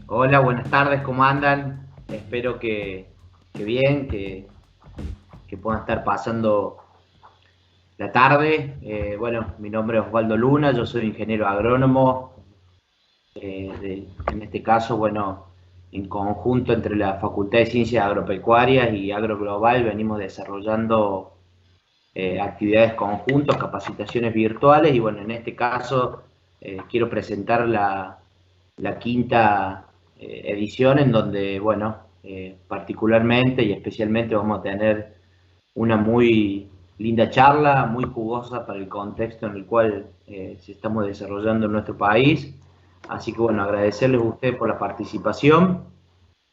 Hola, buenas tardes, ¿cómo andan? Espero que bien, que puedan estar pasando la tarde. Bueno, mi nombre es Osvaldo Luna, yo soy ingeniero agrónomo. En este caso, bueno, en conjunto entre la Facultad de Ciencias Agropecuarias y Agroglobal venimos desarrollando actividades conjuntas, capacitaciones virtuales y bueno, en este caso quiero presentar la quinta edición en donde, bueno, particularmente y especialmente vamos a tener una muy linda charla, muy jugosa para el contexto en el cual se estamos desarrollando en nuestro país. Así que bueno, agradecerles a ustedes por la participación,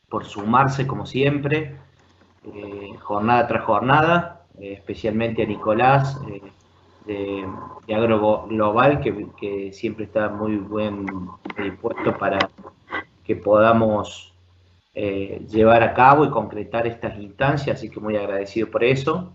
por sumarse como siempre, jornada tras jornada, especialmente a Nicolás de Agro Global, que siempre está muy buen dispuesto para que podamos llevar a cabo y concretar estas instancias, así que muy agradecido por eso.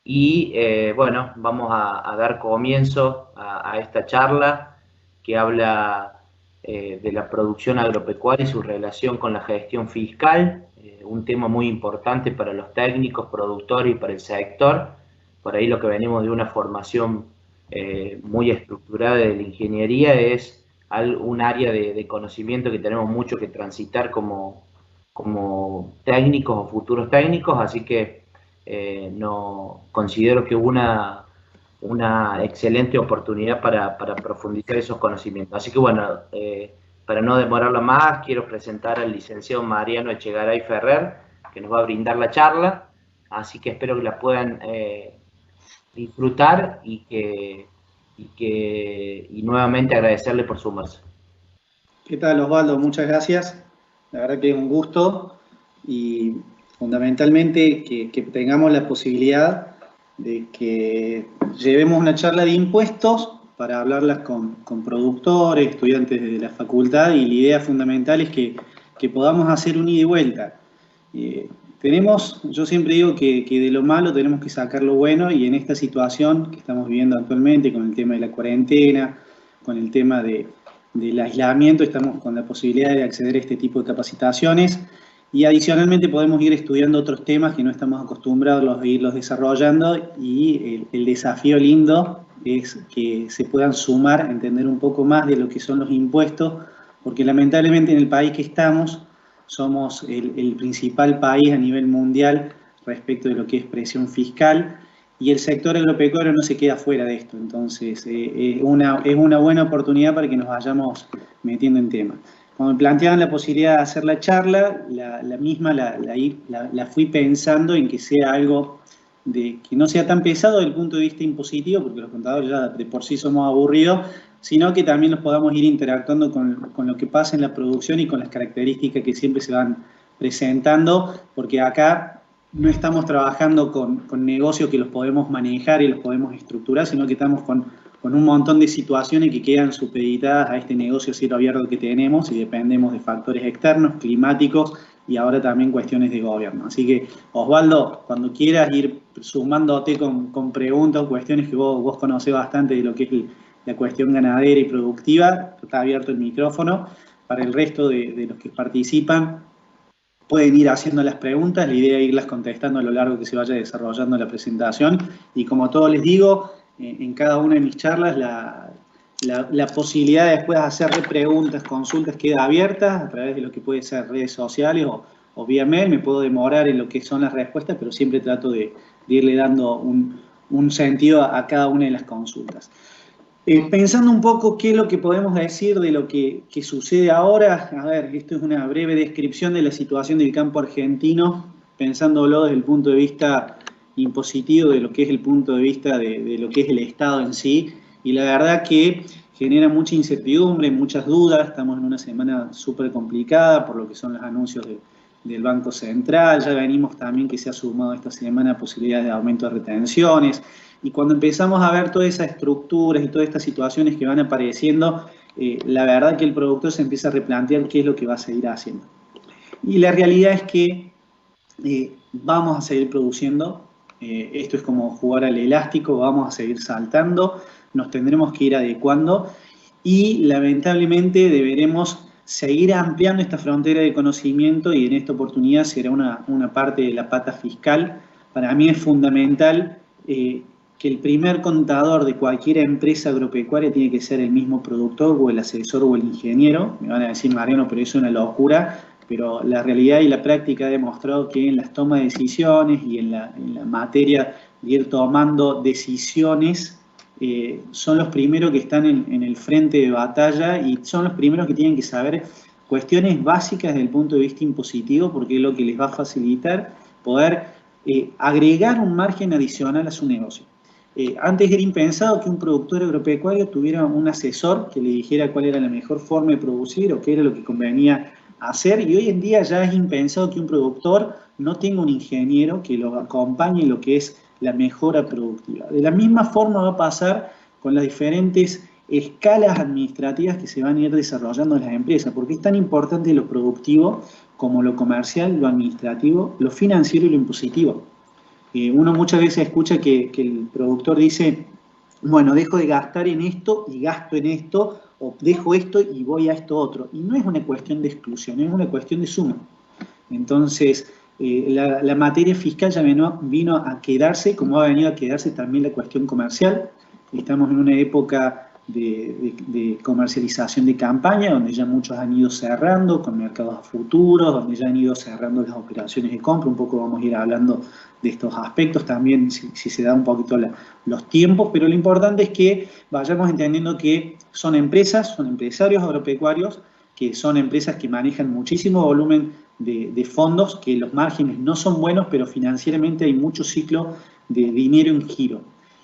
Y bueno, vamos a dar comienzo a esta charla que habla de la producción agropecuaria y su relación con la gestión fiscal, un tema muy importante para los técnicos, productores y para el sector. Por ahí lo que venimos de una formación muy estructurada de la ingeniería es un área de conocimiento que tenemos mucho que transitar como técnicos o futuros técnicos, así que no considero que una excelente oportunidad para profundizar esos conocimientos. Así que bueno, para no demorarlo más, quiero presentar al licenciado Mariano Echegaray Ferrer, que nos va a brindar la charla, así que espero que la puedan disfrutar y nuevamente agradecerle por sumarse. ¿Qué tal, Osvaldo? Muchas gracias. La verdad que es un gusto y fundamentalmente que tengamos la posibilidad de que llevemos una charla de impuestos para hablarlas con productores, estudiantes de la facultad y la idea fundamental es que podamos hacer un ida y vuelta. Yo siempre digo que de lo malo tenemos que sacar lo bueno y en esta situación que estamos viviendo actualmente con el tema de la cuarentena, con el tema del aislamiento, estamos con la posibilidad de acceder a este tipo de capacitaciones y adicionalmente podemos ir estudiando otros temas que no estamos acostumbrados a irlos desarrollando y el desafío lindo es que se puedan sumar, entender un poco más de lo que son los impuestos, porque lamentablemente en el país que estamos somos el principal país a nivel mundial respecto de lo que es presión fiscal y el sector agropecuario no se queda fuera de esto. Entonces, es una buena oportunidad para que nos vayamos metiendo en temas. Cuando me planteaban la posibilidad de hacer la charla, la misma la fui pensando en que sea algo que no sea tan pesado desde el punto de vista impositivo, porque los contadores ya de por sí somos aburridos, sino que también los podamos ir interactuando con lo que pasa en la producción y con las características que siempre se van presentando, porque acá no estamos trabajando con negocios que los podemos manejar y los podemos estructurar, sino que estamos con un montón de situaciones que quedan supeditadas a este negocio cielo abierto que tenemos y dependemos de factores externos, climáticos y ahora también cuestiones de gobierno. Así que, Osvaldo, cuando quieras ir sumándote con preguntas o cuestiones que vos conocés bastante de lo que es la cuestión ganadera y productiva, está abierto el micrófono. Para el resto de los que participan, pueden ir haciendo las preguntas, la idea es irlas contestando a lo largo que se vaya desarrollando la presentación y como todos les digo, en cada una de mis charlas la posibilidad de después hacerle preguntas, consultas queda abierta a través de lo que puede ser redes sociales o vía mail, me puedo demorar en lo que son las respuestas, pero siempre trato de irle dando un sentido a cada una de las consultas. Pensando un poco qué es lo que podemos decir de lo que sucede ahora, a ver, esto es una breve descripción de la situación del campo argentino, pensándolo desde el punto de vista impositivo, de lo que es el punto de vista de lo que es el Estado en sí, y la verdad que genera mucha incertidumbre, muchas dudas, estamos en una semana súper complicada por lo que son los anuncios del Banco Central, ya venimos también que se ha sumado esta semana posibilidades de aumento de retenciones, y cuando empezamos a ver todas esas estructuras y todas estas situaciones que van apareciendo, la verdad que el productor se empieza a replantear qué es lo que va a seguir haciendo. Y la realidad es que vamos a seguir produciendo, esto es como jugar al elástico, vamos a seguir saltando, nos tendremos que ir adecuando y lamentablemente deberemos seguir ampliando esta frontera de conocimiento y en esta oportunidad será una parte de la pata fiscal. Para mí es fundamental que el primer contador de cualquier empresa agropecuaria tiene que ser el mismo productor o el asesor o el ingeniero. Me van a decir, Mariano, pero eso es una locura, pero la realidad y la práctica ha demostrado que en las tomas de decisiones y en la materia de ir tomando decisiones, son los primeros que están en el frente de batalla y son los primeros que tienen que saber cuestiones básicas desde el punto de vista impositivo, porque es lo que les va a facilitar poder agregar un margen adicional a su negocio. Antes era impensado que un productor agropecuario tuviera un asesor que le dijera cuál era la mejor forma de producir o qué era lo que convenía hacer, y hoy en día ya es impensado que un productor no tenga un ingeniero que lo acompañe en lo que es la mejora productiva. De la misma forma va a pasar con las diferentes escalas administrativas que se van a ir desarrollando en las empresas, porque es tan importante lo productivo como lo comercial, lo administrativo, lo financiero y lo impositivo. Uno muchas veces escucha que el productor dice, bueno, dejo de gastar en esto y gasto en esto, o dejo esto y voy a esto otro. Y no es una cuestión de exclusión, es una cuestión de suma. Entonces, la materia fiscal ya vino a quedarse, como ha venido a quedarse también la cuestión comercial. Estamos en una época de comercialización de campaña, donde ya muchos han ido cerrando con mercados a futuros, donde ya han ido cerrando las operaciones de compra. Un poco vamos a ir hablando de estos aspectos también, si se da un poquito los tiempos, pero lo importante es que vayamos entendiendo que son empresas, son empresarios agropecuarios, que son empresas que manejan muchísimo volumen de fondos, que los márgenes no son buenos, pero financieramente hay mucho ciclo de dinero en giro.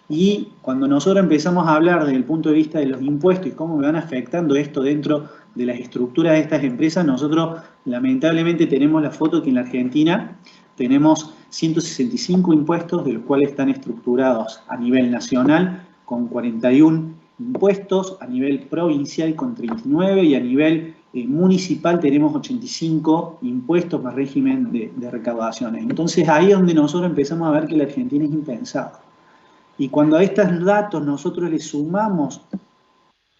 Y cuando nosotros empezamos a hablar desde el punto de vista de los impuestos y cómo me van afectando esto dentro de las estructuras de estas empresas, nosotros lamentablemente tenemos la foto que en la Argentina tenemos 165 impuestos, de los cuales están estructurados a nivel nacional con 41 impuestos, a nivel provincial con 39 y a nivel municipal tenemos 85 impuestos más régimen de recaudaciones. Entonces ahí es donde nosotros empezamos a ver que la Argentina es impensada. Y cuando a estos datos nosotros le sumamos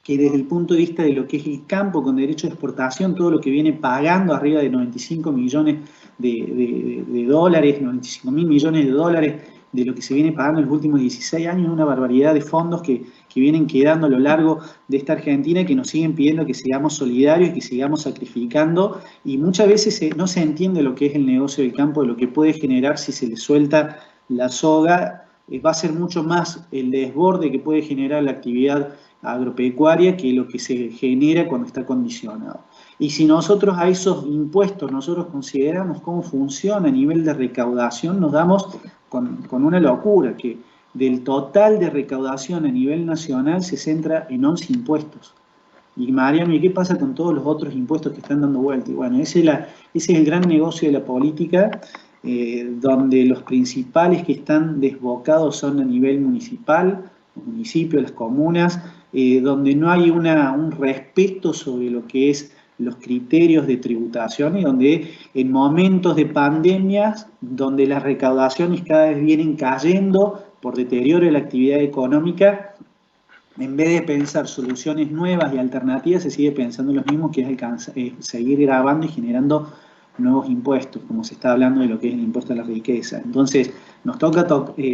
que desde el punto de vista de lo que es el campo con derecho de exportación, todo lo que viene pagando arriba de 95 millones de dólares, 95 mil millones de dólares, de lo que se viene pagando en los últimos 16 años, una barbaridad de fondos que vienen quedando a lo largo de esta Argentina, que nos siguen pidiendo que sigamos solidarios y que sigamos sacrificando, y muchas veces no se entiende lo que es el negocio del campo, de lo que puede generar si se le suelta la soga. Va a ser mucho más el desborde que puede generar la actividad agropecuaria que lo que se genera cuando está condicionado. Y si nosotros a esos impuestos nosotros consideramos cómo funciona a nivel de recaudación, nos damos con una locura, que del total de recaudación a nivel nacional se centra en 11 impuestos. Y Mariano, ¿y qué pasa con todos los otros impuestos que están dando vuelta? Y bueno, ese es el gran negocio de la política, donde los principales que están desbocados son a nivel municipal, los municipios, las comunas, donde no hay un respeto sobre lo que es los criterios de tributación y donde en momentos de pandemias, donde las recaudaciones cada vez vienen cayendo por deterioro de la actividad económica, en vez de pensar soluciones nuevas y alternativas, se sigue pensando en lo mismo, que es seguir grabando y generando nuevos impuestos, como se está hablando de lo que es el impuesto a la riqueza. Entonces, nos toca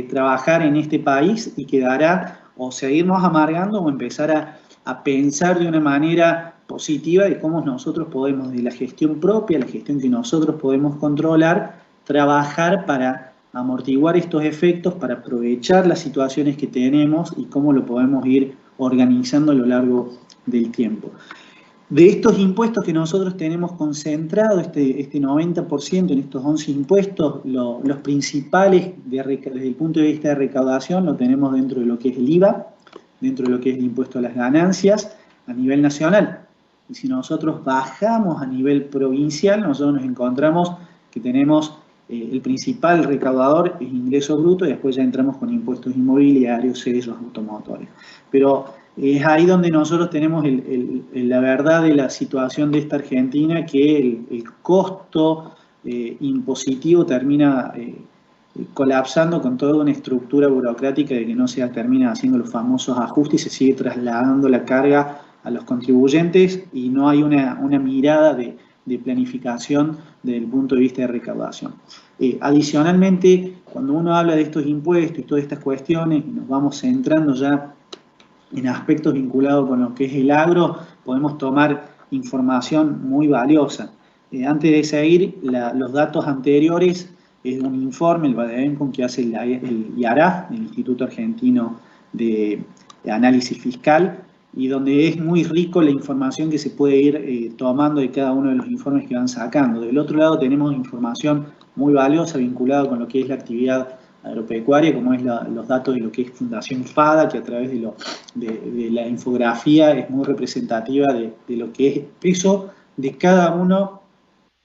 trabajar en este país y quedará o seguirnos amargando o empezar a pensar de una manera positiva de cómo nosotros podemos, de la gestión propia, la gestión que nosotros podemos controlar, trabajar para amortiguar estos efectos, para aprovechar las situaciones que tenemos y cómo lo podemos ir organizando a lo largo del tiempo. De estos impuestos que nosotros tenemos concentrado, este 90% en estos 11 impuestos, los principales desde el punto de vista de recaudación lo tenemos dentro de lo que es el IVA, dentro de lo que es el impuesto a las ganancias a nivel nacional. Y si nosotros bajamos a nivel provincial, nosotros nos encontramos que tenemos el principal recaudador es ingreso bruto, y después ya entramos con impuestos inmobiliarios, sellos, automotores. Pero es ahí donde nosotros tenemos la verdad de la situación de esta Argentina, que el costo impositivo termina colapsando con toda una estructura burocrática de que no se termina haciendo los famosos ajustes y se sigue trasladando la carga a los contribuyentes y no hay una mirada de planificación desde el punto de vista de recaudación. Adicionalmente, cuando uno habla de estos impuestos y todas estas cuestiones, y nos vamos centrando ya en aspectos vinculados con lo que es el agro, podemos tomar información muy valiosa. Antes de seguir, los datos anteriores es un informe, el Vadevencum, que hace el IARA, el Instituto Argentino de Análisis Fiscal, y donde es muy rico la información que se puede ir tomando de cada uno de los informes que van sacando. Del otro lado tenemos información muy valiosa vinculada con lo que es la actividad agropecuaria, como es los datos de lo que es Fundación FADA, que a través de la infografía es muy representativa de lo que es el peso de cada uno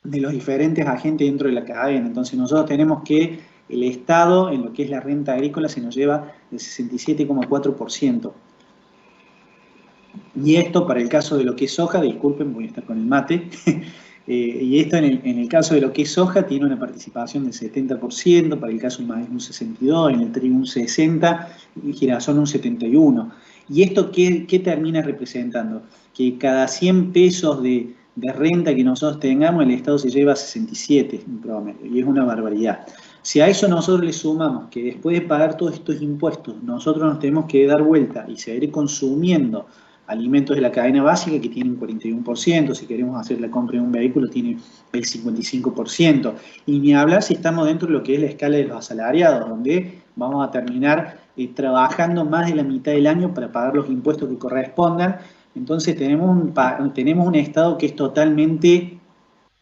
de los diferentes agentes dentro de la cadena. Entonces nosotros tenemos que el Estado, en lo que es la renta agrícola, se nos lleva el 67,4%. Y esto para el caso de lo que es soja, disculpen, voy a estar con el mate, y esto en el caso de lo que es soja tiene una participación del 70%, para el caso del maíz un 62%, en el trigo un 60%, y girasol un 71%. ¿Y esto qué termina representando? Que cada 100 pesos de renta que nosotros tengamos, el Estado se lleva 67 en promedio, y es una barbaridad. Si a eso nosotros le sumamos que después de pagar todos estos impuestos, nosotros nos tenemos que dar vuelta y seguir consumiendo alimentos de la cadena básica que tienen 41%, si queremos hacer la compra de un vehículo tiene el 55%, y ni hablar si estamos dentro de lo que es la escala de los asalariados, donde vamos a terminar trabajando más de la mitad del año para pagar los impuestos que correspondan. Entonces tenemos un Estado que es totalmente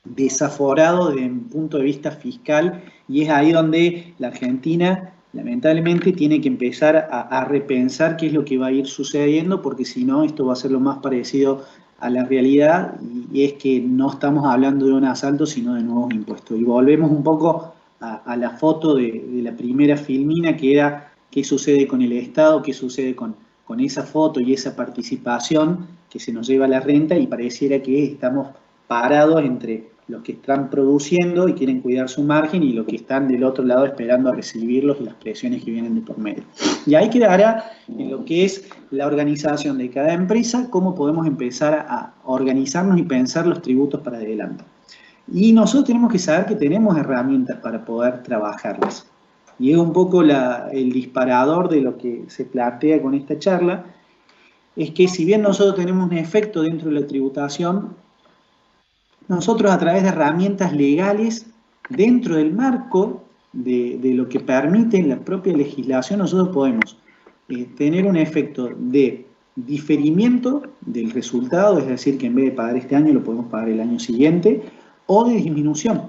desaforado desde un punto de vista fiscal, y es ahí donde la Argentina lamentablemente tiene que empezar a repensar qué es lo que va a ir sucediendo, porque si no, esto va a ser lo más parecido a la realidad, y es que no estamos hablando de un asalto, sino de nuevos impuestos. Y volvemos un poco a la foto de la primera filmina, que era qué sucede con el Estado, qué sucede con esa foto y esa participación que se nos lleva la renta, y pareciera que estamos parados entre los que están produciendo y quieren cuidar su margen y los que están del otro lado esperando a recibirlos y las presiones que vienen de por medio. Y ahí quedará en lo que es la organización de cada empresa, cómo podemos empezar a organizarnos y pensar los tributos para adelante. Y nosotros tenemos que saber que tenemos herramientas para poder trabajarlas. Y es un poco el disparador de lo que se plantea con esta charla, es que si bien nosotros tenemos un efecto dentro de la tributación, nosotros a través de herramientas legales, dentro del marco de lo que permite la propia legislación, nosotros podemos tener un efecto de diferimiento del resultado, es decir, que en vez de pagar este año lo podemos pagar el año siguiente, o de disminución.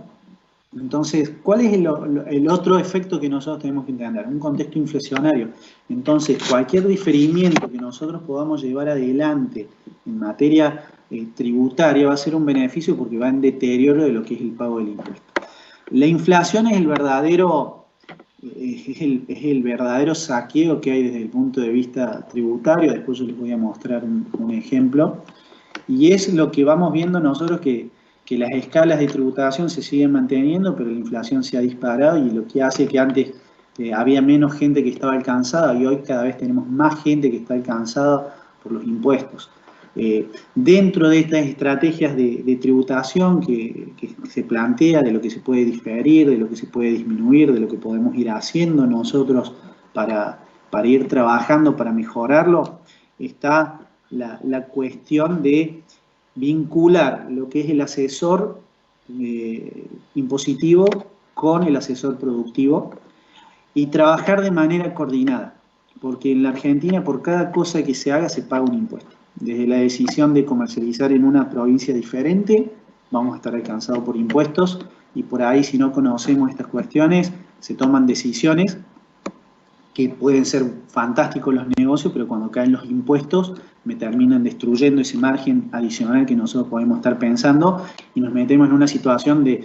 Entonces, ¿cuál es el otro efecto que nosotros tenemos que entender? Un contexto inflacionario. Entonces, cualquier diferimiento que nosotros podamos llevar adelante en materia tributaria va a ser un beneficio, porque va en deterioro de lo que es el pago del impuesto. La inflación es el verdadero saqueo que hay desde el punto de vista tributario. Después yo les voy a mostrar un ejemplo. Y es lo que vamos viendo nosotros, que las escalas de tributación se siguen manteniendo, pero la inflación se ha disparado, y lo que hace que antes había menos gente que estaba alcanzada, y hoy cada vez tenemos más gente que está alcanzada por los impuestos. Dentro de estas estrategias de tributación que se plantea, de lo que se puede diferir, de lo que se puede disminuir, de lo que podemos ir haciendo nosotros para ir trabajando, para mejorarlo, está la cuestión de vincular lo que es el asesor impositivo con el asesor productivo y trabajar de manera coordinada, porque en la Argentina por cada cosa que se haga se paga un impuesto. Desde la decisión de comercializar en una provincia diferente, vamos a estar alcanzados por impuestos, y por ahí, si no conocemos estas cuestiones, se toman decisiones que pueden ser fantásticos los negocios, pero cuando caen los impuestos me terminan destruyendo ese margen adicional que nosotros podemos estar pensando, y nos metemos en una situación de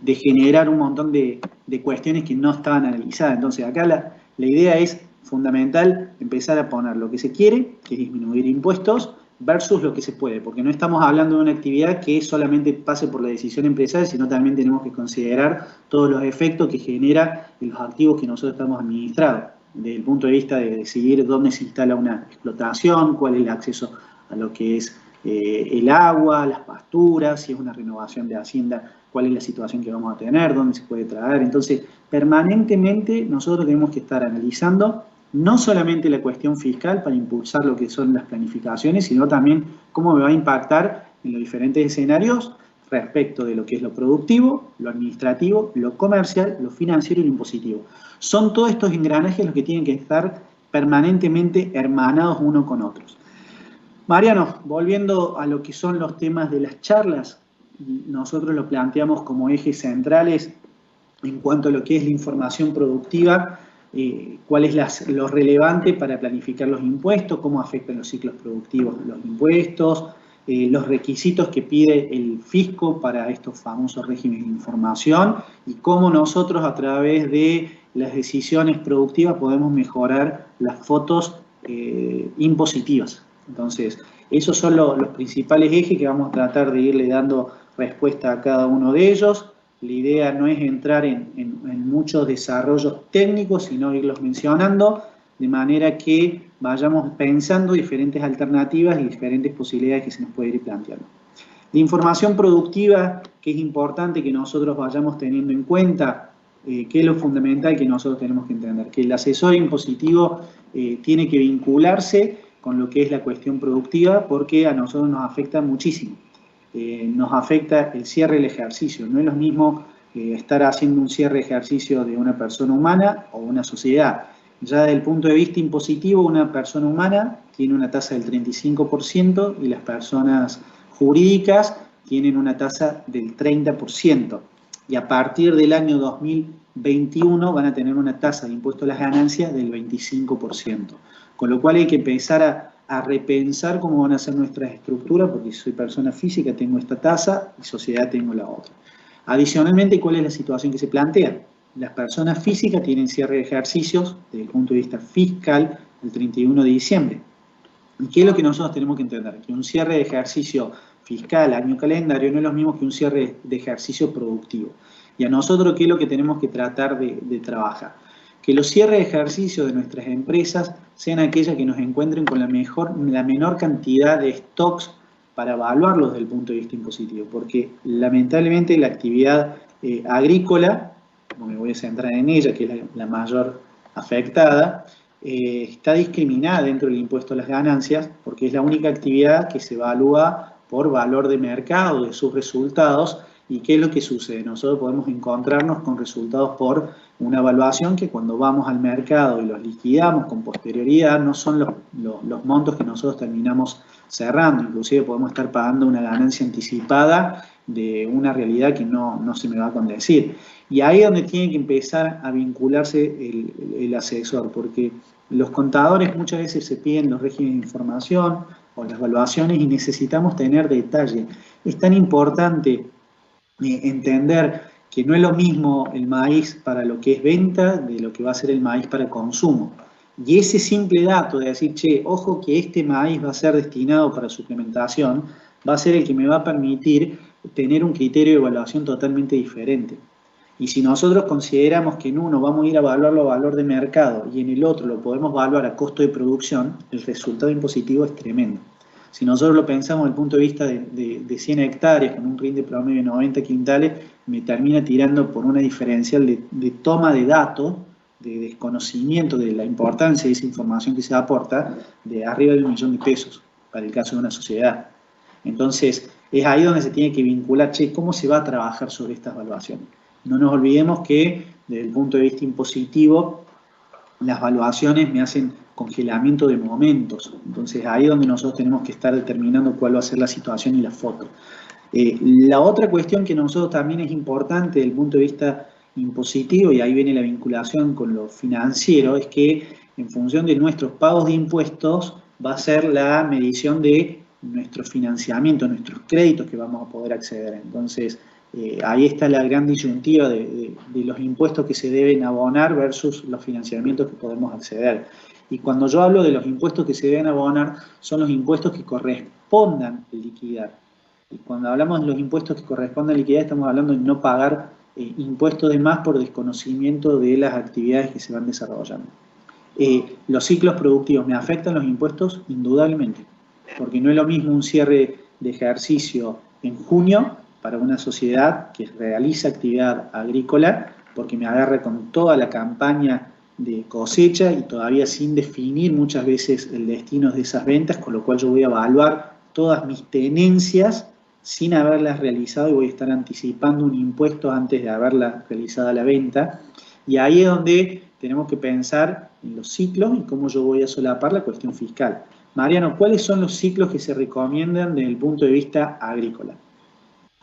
generar un montón de cuestiones que no estaban analizadas. Entonces acá la idea es fundamental empezar a poner lo que se quiere, que es disminuir impuestos, versus lo que se puede, porque no estamos hablando de una actividad que solamente pase por la decisión empresarial, sino también tenemos que considerar todos los efectos que genera en los activos que nosotros estamos administrando, desde el punto de vista de decidir dónde se instala una explotación, cuál es el acceso a lo que es el agua, las pasturas, si es una renovación de hacienda, cuál es la situación que vamos a tener, dónde se puede traer. Entonces, permanentemente nosotros tenemos que estar analizando no solamente la cuestión fiscal para impulsar lo que son las planificaciones, sino también cómo me va a impactar en los diferentes escenarios respecto de lo que es lo productivo, lo administrativo, lo comercial, lo financiero y lo impositivo. Son todos estos engranajes los que tienen que estar permanentemente hermanados uno con otros. Mariano, volviendo a lo que son los temas de las charlas, nosotros lo planteamos como ejes centrales en cuanto a lo que es la información productiva, cuál es lo relevante para planificar los impuestos, cómo afectan los ciclos productivos los impuestos, los requisitos que pide el fisco para estos famosos regímenes de información y cómo nosotros a través de las decisiones productivas podemos mejorar las fotos impositivas. Entonces, esos son los principales ejes que vamos a tratar de irle dando respuesta a cada uno de ellos. La idea no es entrar en muchos desarrollos técnicos, sino irlos mencionando, de manera que vayamos pensando diferentes alternativas y diferentes posibilidades que se nos puede ir planteando. La información productiva, que es importante que nosotros vayamos teniendo en cuenta, que es lo fundamental que nosotros tenemos que entender, que el asesor impositivo tiene que vincularse con lo que es la cuestión productiva, porque a nosotros nos afecta muchísimo. Nos afecta el cierre del ejercicio. No es lo mismo estar haciendo un cierre de ejercicio de una persona humana o una sociedad. Ya desde el punto de vista impositivo, una persona humana tiene una tasa del 35% y las personas jurídicas tienen una tasa del 30%. Y a partir del año 2021 van a tener una tasa de impuesto a las ganancias del 25%. Con lo cual hay que empezar a repensar cómo van a ser nuestras estructuras, porque si soy persona física tengo esta tasa y sociedad tengo la otra. Adicionalmente, ¿cuál es la situación que se plantea? Las personas físicas tienen cierre de ejercicios desde el punto de vista fiscal el 31 de diciembre. ¿Y qué es lo que nosotros tenemos que entender? Que un cierre de ejercicio fiscal, año calendario, no es lo mismo que un cierre de ejercicio productivo. Y a nosotros, ¿qué es lo que tenemos que tratar de trabajar? Que los cierres de ejercicio de nuestras empresas sean aquellas que nos encuentren con la menor cantidad de stocks para evaluarlos desde el punto de vista impositivo, porque lamentablemente la actividad agrícola, como me voy a centrar en ella, que es la mayor afectada, está discriminada dentro del impuesto a las ganancias, porque es la única actividad que se evalúa por valor de mercado de sus resultados. ¿Y qué es lo que sucede? Nosotros podemos encontrarnos con resultados por una evaluación que cuando vamos al mercado y los liquidamos con posterioridad no son los montos que nosotros terminamos cerrando. Inclusive podemos estar pagando una ganancia anticipada de una realidad que no se me va a condecir. Y ahí es donde tiene que empezar a vincularse el asesor, porque los contadores muchas veces se piden los regímenes de información o las evaluaciones y necesitamos tener detalle. Es tan importante entender que no es lo mismo el maíz para lo que es venta de lo que va a ser el maíz para consumo. Y ese simple dato de decir, che, ojo que este maíz va a ser destinado para suplementación, va a ser el que me va a permitir tener un criterio de evaluación totalmente diferente. Y si nosotros consideramos que en uno vamos a ir a evaluarlo a valor de mercado y en el otro lo podemos evaluar a costo de producción, el resultado impositivo es tremendo. Si nosotros lo pensamos desde el punto de vista de 100 hectáreas con un rinde promedio de 90 quintales, me termina tirando por una diferencial de toma de datos, de desconocimiento de la importancia de esa información que se aporta, de arriba de $1.000.000 de pesos, para el caso de una sociedad. Entonces, es ahí donde se tiene que vincular, che, ¿cómo se va a trabajar sobre estas evaluaciones? No nos olvidemos que, desde el punto de vista impositivo, las evaluaciones me hacen congelamiento de momentos. Entonces, ahí es donde nosotros tenemos que estar determinando cuál va a ser la situación y la foto. La otra cuestión que nosotros también es importante desde el punto de vista impositivo, y ahí viene la vinculación con lo financiero, es que en función de nuestros pagos de impuestos va a ser la medición de nuestro financiamiento, nuestros créditos que vamos a poder acceder. Entonces, ahí está la gran disyuntiva de los impuestos que se deben abonar versus los financiamientos que podemos acceder. Y cuando yo hablo de los impuestos que se deben abonar, son los impuestos que correspondan liquidar. Y cuando hablamos de los impuestos que correspondan liquidar, estamos hablando de no pagar impuestos de más por desconocimiento de las actividades que se van desarrollando. Los ciclos productivos, ¿me afectan los impuestos? Indudablemente. porque no es lo mismo un cierre de ejercicio en junio para una sociedad que realiza actividad agrícola, porque me agarra con toda la campaña de cosecha y todavía sin definir muchas veces el destino de esas ventas, con lo cual yo voy a evaluar todas mis tenencias sin haberlas realizado y voy a estar anticipando un impuesto antes de haberla realizada la venta. Y ahí es donde tenemos que pensar en los ciclos y cómo yo voy a solapar la cuestión fiscal. Mariano, ¿cuáles son los ciclos que se recomiendan desde el punto de vista agrícola?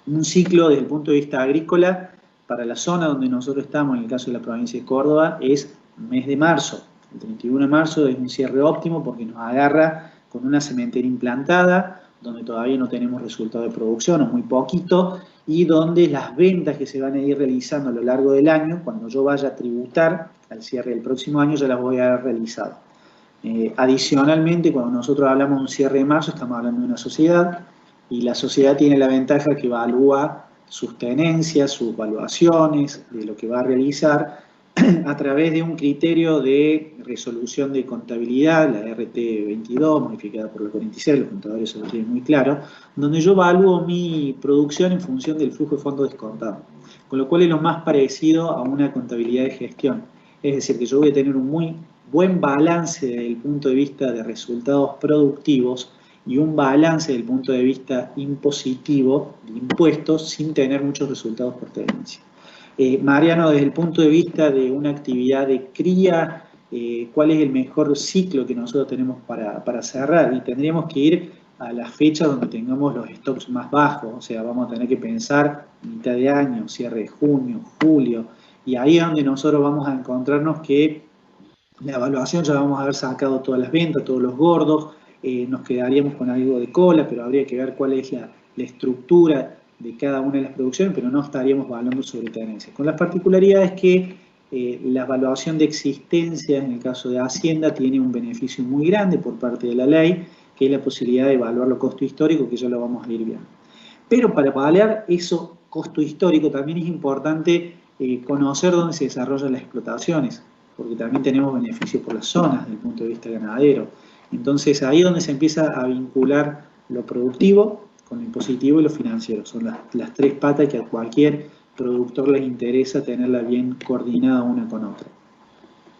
Un ciclo desde el punto de vista agrícola para la zona donde nosotros estamos, en el caso de la provincia de Córdoba, es mes de marzo. El 31 de marzo es un cierre óptimo porque nos agarra con una cementera implantada, donde todavía no tenemos resultado de producción o muy poquito, y donde las ventas que se van a ir realizando a lo largo del año, cuando yo vaya a tributar al cierre del próximo año, ya las voy a haber realizado. Adicionalmente, cuando nosotros hablamos de un cierre de marzo, estamos hablando de una sociedad, y la sociedad tiene la ventaja que evalúa sus tenencias, sus valuaciones de lo que va a realizar a través de un criterio de resolución de contabilidad, la RT22, modificada por la 46, los contadores se lo tienen muy claro, donde yo evalúo mi producción en función del flujo de fondos descontado, con lo cual es lo más parecido a una contabilidad de gestión. Es decir, que yo voy a tener un muy buen balance desde el punto de vista de resultados productivos y un balance desde el punto de vista impositivo de impuestos sin tener muchos resultados por tenencia. Mariano, desde el punto de vista de una actividad de cría, ¿cuál es el mejor ciclo que nosotros tenemos para cerrar? Y tendríamos que ir a las fechas donde tengamos los stocks más bajos, o sea, vamos a tener que pensar mitad de año, cierre de junio, julio, y ahí es donde nosotros vamos a encontrarnos que la evaluación ya vamos a haber sacado todas las ventas, todos los gordos, nos quedaríamos con algo de cola, pero habría que ver cuál es la estructura de cada una de las producciones, pero no estaríamos hablando sobre tenencias. Con las particularidades que la evaluación de existencia, en el caso de Hacienda, tiene un beneficio muy grande por parte de la ley, que es la posibilidad de evaluar los costos históricos, que ya lo vamos a ir viendo. Pero para evaluar eso costo histórico también es importante conocer dónde se desarrollan las explotaciones, porque también tenemos beneficios por las zonas desde el punto de vista ganadero. Entonces ahí es donde se empieza a vincular lo productivo con lo impositivo y lo financiero. Son las tres patas que a cualquier productor les interesa tenerla bien coordinada una con otra.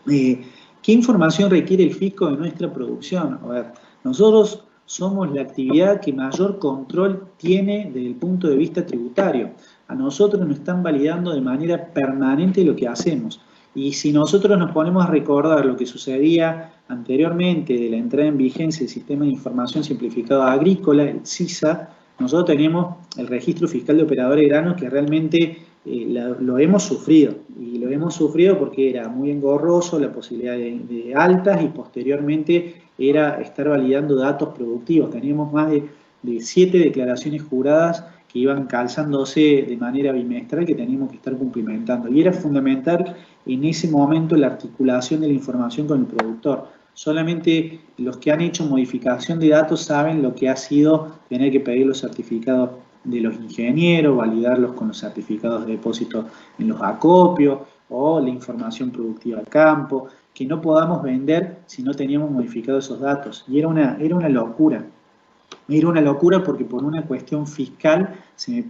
¿Qué información requiere el fisco de nuestra producción? A ver, nosotros somos la actividad que mayor control tiene desde el punto de vista tributario. A nosotros nos están validando de manera permanente lo que hacemos. Y si nosotros nos ponemos a recordar lo que sucedía anteriormente de la entrada en vigencia del Sistema de Información Simplificado Agrícola, el SISA, nosotros tenemos el Registro Fiscal de Operadores de Granos que realmente lo hemos sufrido. Y lo hemos sufrido porque era muy engorroso la posibilidad de altas y posteriormente era estar validando datos productivos. Teníamos más de 7 declaraciones juradas que iban calzándose de manera bimestral que teníamos que estar cumplimentando. Y era fundamental en ese momento la articulación de la información con el productor. Solamente los que han hecho modificación de datos saben lo que ha sido tener que pedir los certificados de los ingenieros, validarlos con los certificados de depósito en los acopios o la información productiva al campo, que no podamos vender si no teníamos modificados esos datos. Y era una locura. Era una locura porque por una cuestión fiscal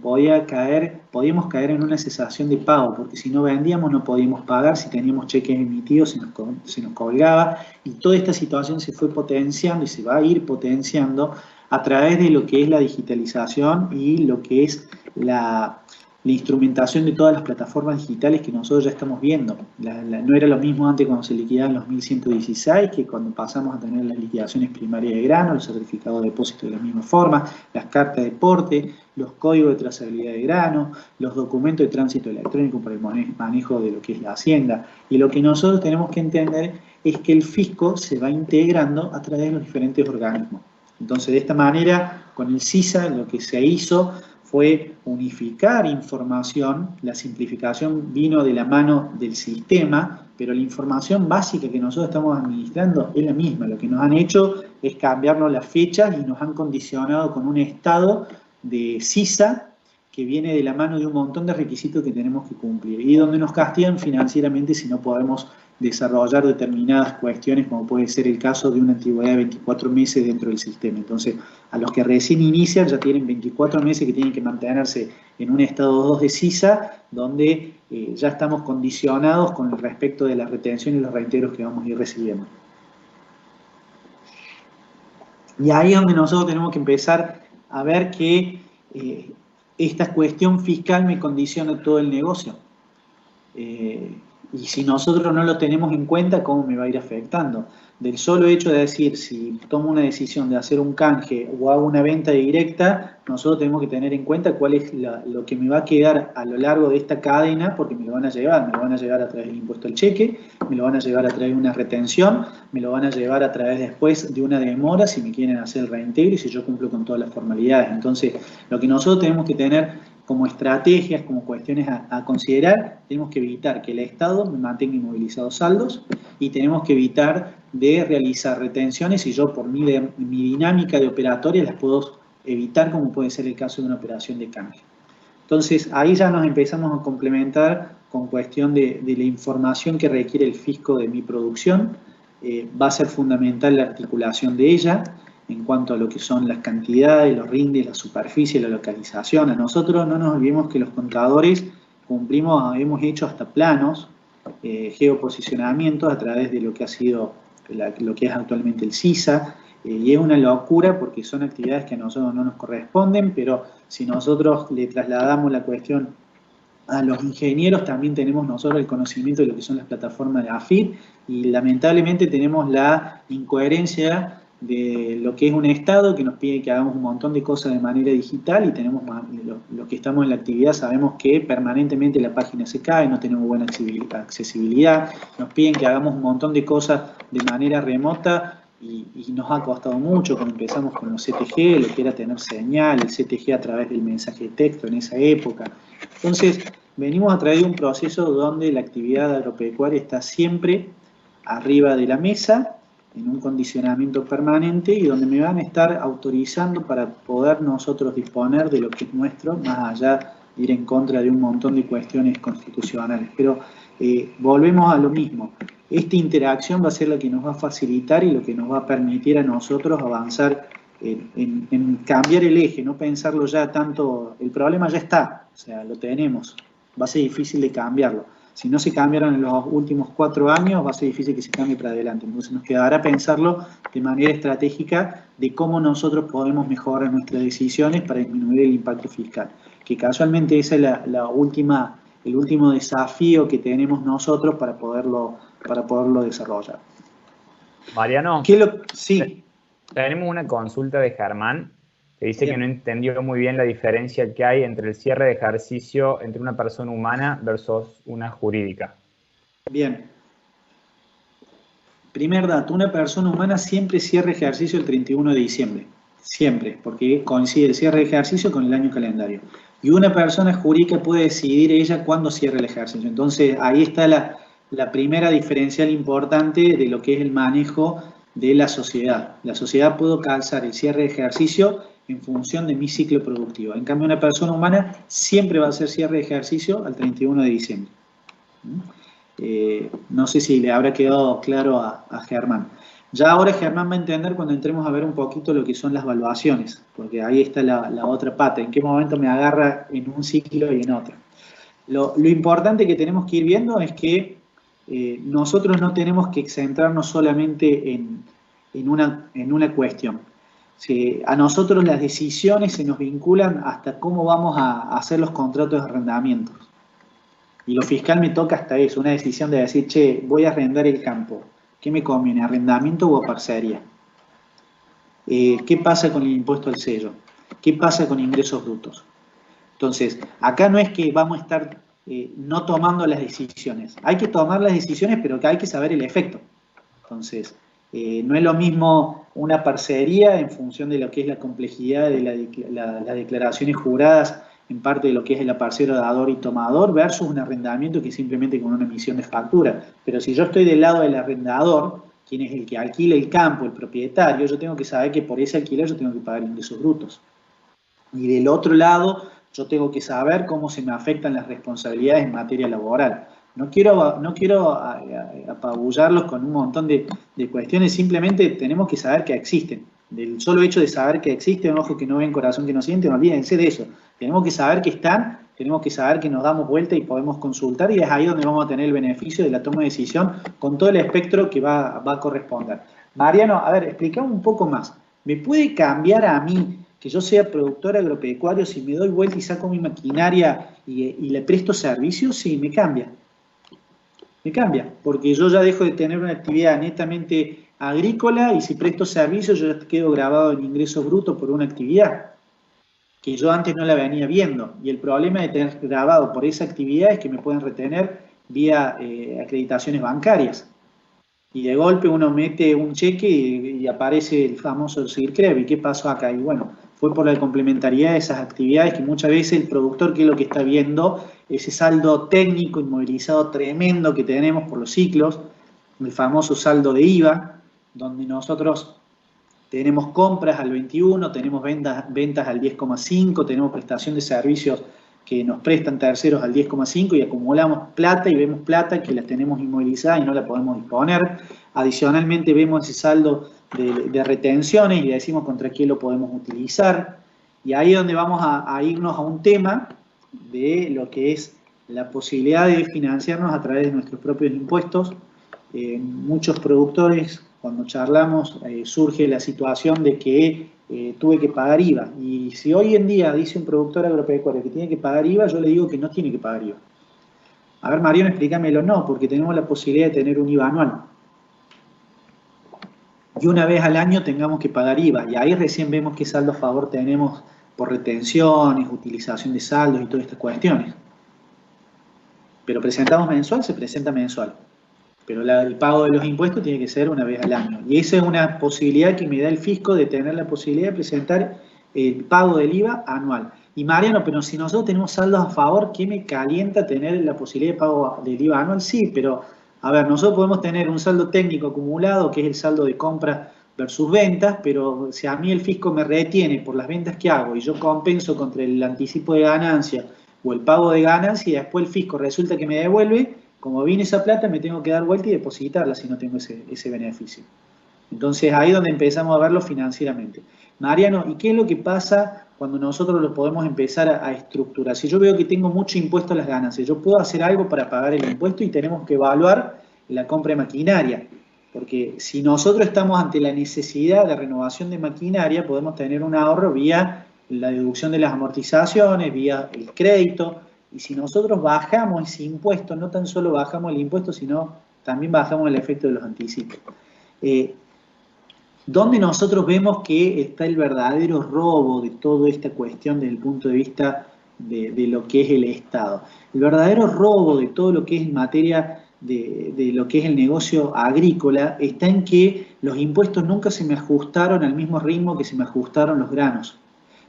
podíamos caer en una cesación de pago, porque si no vendíamos no podíamos pagar, si teníamos cheques emitidos se nos colgaba, y toda esta situación se fue potenciando y se va a ir potenciando a través de lo que es la digitalización y lo que es la instrumentación de todas las plataformas digitales que nosotros ya estamos viendo. No era lo mismo antes cuando se liquidaban los 1116 que cuando pasamos a tener las liquidaciones primarias de grano, los certificados de depósito de la misma forma, las cartas de porte, los códigos de trazabilidad de grano, los documentos de tránsito electrónico para el manejo de lo que es la hacienda. Y lo que nosotros tenemos que entender es que el fisco se va integrando a través de los diferentes organismos. Entonces, de esta manera, con el SISA lo que se hizo fue unificar información, la simplificación vino de la mano del sistema, pero la información básica que nosotros estamos administrando es la misma. Lo que nos han hecho es cambiarnos las fechas y nos han condicionado con un estado de SISA que viene de la mano de un montón de requisitos que tenemos que cumplir y donde nos castigan financieramente si no podemos desarrollar determinadas cuestiones, como puede ser el caso de una antigüedad de 24 meses dentro del sistema. Entonces, a los que recién inician ya tienen 24 meses que tienen que mantenerse en un estado 2 de CISA, donde ya estamos condicionados con respecto de la retención y los reintegros que vamos a ir recibiendo. Y ahí es donde nosotros tenemos que empezar a ver que esta cuestión fiscal me condiciona todo el negocio. Y si nosotros no lo tenemos en cuenta, ¿cómo me va a ir afectando? Del solo hecho de decir, si tomo una decisión de hacer un canje o hago una venta directa, nosotros tenemos que tener en cuenta cuál es lo que me va a quedar a lo largo de esta cadena, porque me lo van a llevar a través del impuesto al cheque, me lo van a llevar a través de una retención, me lo van a llevar a través después de una demora si me quieren hacer el reintegro y si yo cumplo con todas las formalidades. Entonces, lo que nosotros tenemos que tener como estrategias, como cuestiones a considerar, tenemos que evitar que el Estado me mantenga inmovilizados saldos y tenemos que evitar de realizar retenciones y yo por mi dinámica de operatoria las puedo evitar, como puede ser el caso de una operación de canje. Entonces ahí ya nos empezamos a complementar con cuestión de la información que requiere el fisco de mi producción. Va a ser fundamental la articulación de ella en cuanto a lo que son las cantidades, los rindes, la superficie, la localización. A nosotros no nos olvidemos que los contadores cumplimos, hemos hecho hasta planos, geoposicionamientos a través de lo que ha sido, lo que es actualmente el CISA, y es una locura porque son actividades que a nosotros no nos corresponden, pero si nosotros le trasladamos la cuestión a los ingenieros, también tenemos nosotros el conocimiento de lo que son las plataformas de AFIP, y lamentablemente tenemos la incoherencia de lo que es un Estado que nos pide que hagamos un montón de cosas de manera digital y tenemos los que estamos en la actividad sabemos que permanentemente la página se cae, no tenemos buena accesibilidad, nos piden que hagamos un montón de cosas de manera remota y nos ha costado mucho cuando empezamos con los CTG, lo que era tener señal, el CTG a través del mensaje de texto en esa época. Entonces, venimos a través de un proceso donde la actividad agropecuaria está siempre arriba de la mesa, en un condicionamiento permanente y donde me van a estar autorizando para poder nosotros disponer de lo que es nuestro, más allá de ir en contra de un montón de cuestiones constitucionales. Pero volvemos a lo mismo. Esta interacción va a ser la que nos va a facilitar y lo que nos va a permitir a nosotros avanzar en cambiar el eje, no pensarlo ya tanto, el problema ya está, o sea, lo tenemos, va a ser difícil de cambiarlo. Si no se cambiaron en los últimos 4 años, va a ser difícil que se cambie para adelante. Entonces nos quedará pensarlo de manera estratégica de cómo nosotros podemos mejorar nuestras decisiones para disminuir el impacto fiscal. Que casualmente ese es el último desafío que tenemos nosotros para poderlo desarrollar. Mariano, sí. Tenemos una consulta de Germán que dice que no entendió muy bien la diferencia que hay entre el cierre de ejercicio entre una persona humana versus una jurídica. Bien. Primer dato, una persona humana siempre cierra ejercicio el 31 de diciembre. Siempre, porque coincide el cierre de ejercicio con el año calendario. Y una persona jurídica puede decidir ella cuándo cierra el ejercicio. Entonces, ahí está la primera diferencial importante de lo que es el manejo de la sociedad. La sociedad puede calzar el cierre de ejercicio en función de mi ciclo productivo. En cambio, una persona humana siempre va a hacer cierre de ejercicio al 31 de diciembre. No sé si le habrá quedado claro a Germán. Ya ahora Germán va a entender cuando entremos a ver un poquito lo que son las valuaciones, porque ahí está la otra pata, en qué momento me agarra en un ciclo y en otro. Lo importante que tenemos que ir viendo es que nosotros no tenemos que centrarnos solamente en una cuestión. A nosotros las decisiones se nos vinculan hasta cómo vamos a hacer los contratos de arrendamientos. Y lo fiscal me toca hasta eso, una decisión de decir, che, voy a arrendar el campo. ¿Qué me conviene, arrendamiento o parcería? ¿Qué pasa con el impuesto al sello? ¿Qué pasa con ingresos brutos? Entonces, acá no es que vamos a estar no tomando las decisiones. Hay que tomar las decisiones, pero que hay que saber el efecto. Entonces, no es lo mismo una parcería en función de lo que es la complejidad de las declaraciones juradas en parte de lo que es el aparcero dador y tomador versus un arrendamiento que simplemente con una emisión de factura. Pero si yo estoy del lado del arrendador, quien es el que alquila el campo, el propietario, yo tengo que saber que por ese alquiler yo tengo que pagar ingresos brutos. Y del otro lado, yo tengo que saber cómo se me afectan las responsabilidades en materia laboral. No quiero apabullarlos con un montón de cuestiones, simplemente tenemos que saber que existen. Del solo hecho de saber que existe, un ojo que no ve, un corazón que no siente, no olvídense de eso. Tenemos que saber que están, tenemos que saber que nos damos vuelta y podemos consultar, y es ahí donde vamos a tener el beneficio de la toma de decisión con todo el espectro que va a corresponder. Mariano, a ver, explícame un poco más. ¿Me puede cambiar a mí, que yo sea productor agropecuario, si me doy vuelta y saco mi maquinaria y le presto servicio? Sí, me cambia. Me cambia, porque yo ya dejo de tener una actividad netamente agrícola y si presto servicio yo ya quedo grabado en ingresos brutos por una actividad que yo antes no la venía viendo. Y el problema de tener grabado por esa actividad es que me pueden retener vía acreditaciones bancarias. Y de golpe uno mete un cheque y aparece el famoso CIRCREV. ¿Y qué pasó acá? Y bueno, fue por la complementariedad de esas actividades que muchas veces el productor, que es lo que está viendo, ese saldo técnico inmovilizado tremendo que tenemos por los ciclos, el famoso saldo de IVA, donde nosotros tenemos compras al 21, tenemos ventas al 10,5, tenemos prestación de servicios que nos prestan terceros al 10,5 y acumulamos plata y vemos plata que la tenemos inmovilizada y no la podemos disponer. Adicionalmente vemos ese saldo de retenciones y decimos contra qué lo podemos utilizar. Y ahí es donde vamos a irnos a un tema de lo que es la posibilidad de financiarnos a través de nuestros propios impuestos. Muchos productores, cuando charlamos, surge la situación de que tuve que pagar IVA. Y si hoy en día dice un productor agropecuario que tiene que pagar IVA, yo le digo que no tiene que pagar IVA. A ver, Mariano, explícamelo. No, porque tenemos la posibilidad de tener un IVA anual. Y una vez al año tengamos que pagar IVA. Y ahí recién vemos qué saldo a favor tenemos por retenciones, utilización de saldos y todas estas cuestiones. Pero presentamos mensual, se presenta mensual. Pero el pago de los impuestos tiene que ser una vez al año. Y esa es una posibilidad que me da el fisco de tener la posibilidad de presentar el pago del IVA anual. Y Mariano, pero si nosotros tenemos saldos a favor, ¿qué me calienta tener la posibilidad de pago del IVA anual? Sí, pero a ver, nosotros podemos tener un saldo técnico acumulado, que es el saldo de compras versus ventas, pero si a mí el fisco me retiene por las ventas que hago y yo compenso contra el anticipo de ganancia o el pago de ganancia y después el fisco resulta que me devuelve, como viene esa plata, me tengo que dar vuelta y depositarla si no tengo ese beneficio. Entonces, ahí es donde empezamos a verlo financieramente. Mariano, ¿y qué es lo que pasa cuando nosotros lo podemos empezar a estructurar? Si yo veo que tengo mucho impuesto a las ganancias, yo puedo hacer algo para pagar el impuesto y tenemos que evaluar la compra de maquinaria. Porque si nosotros estamos ante la necesidad de renovación de maquinaria, podemos tener un ahorro vía la deducción de las amortizaciones, vía el crédito. Y si nosotros bajamos ese impuesto, no tan solo bajamos el impuesto, sino también bajamos el efecto de los anticipos. ¿Dónde nosotros vemos que está el verdadero robo de toda esta cuestión desde el punto de vista de lo que es el Estado? El verdadero robo de todo lo que es en materia de lo que es el negocio agrícola está en que los impuestos nunca se me ajustaron al mismo ritmo que se me ajustaron los granos.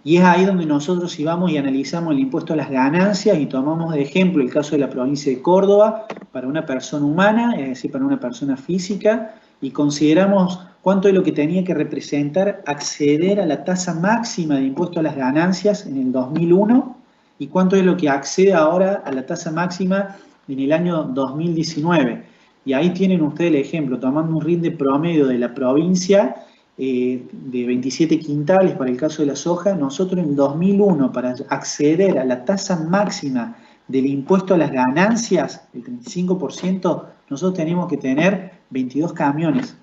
Y es ahí donde nosotros, si vamos y analizamos el impuesto a las ganancias y tomamos de ejemplo el caso de la provincia de Córdoba para una persona humana, es decir, para una persona física, y consideramos cuánto es lo que tenía que representar acceder a la tasa máxima de impuesto a las ganancias en el 2001 y cuánto es lo que accede ahora a la tasa máxima en el año 2019. Y ahí tienen ustedes el ejemplo, tomando un rinde promedio de la provincia, de 27 quintales para el caso de la soja. Nosotros en 2001, para acceder a la tasa máxima del impuesto a las ganancias, el 35%, nosotros tenemos que tener 22 camiones.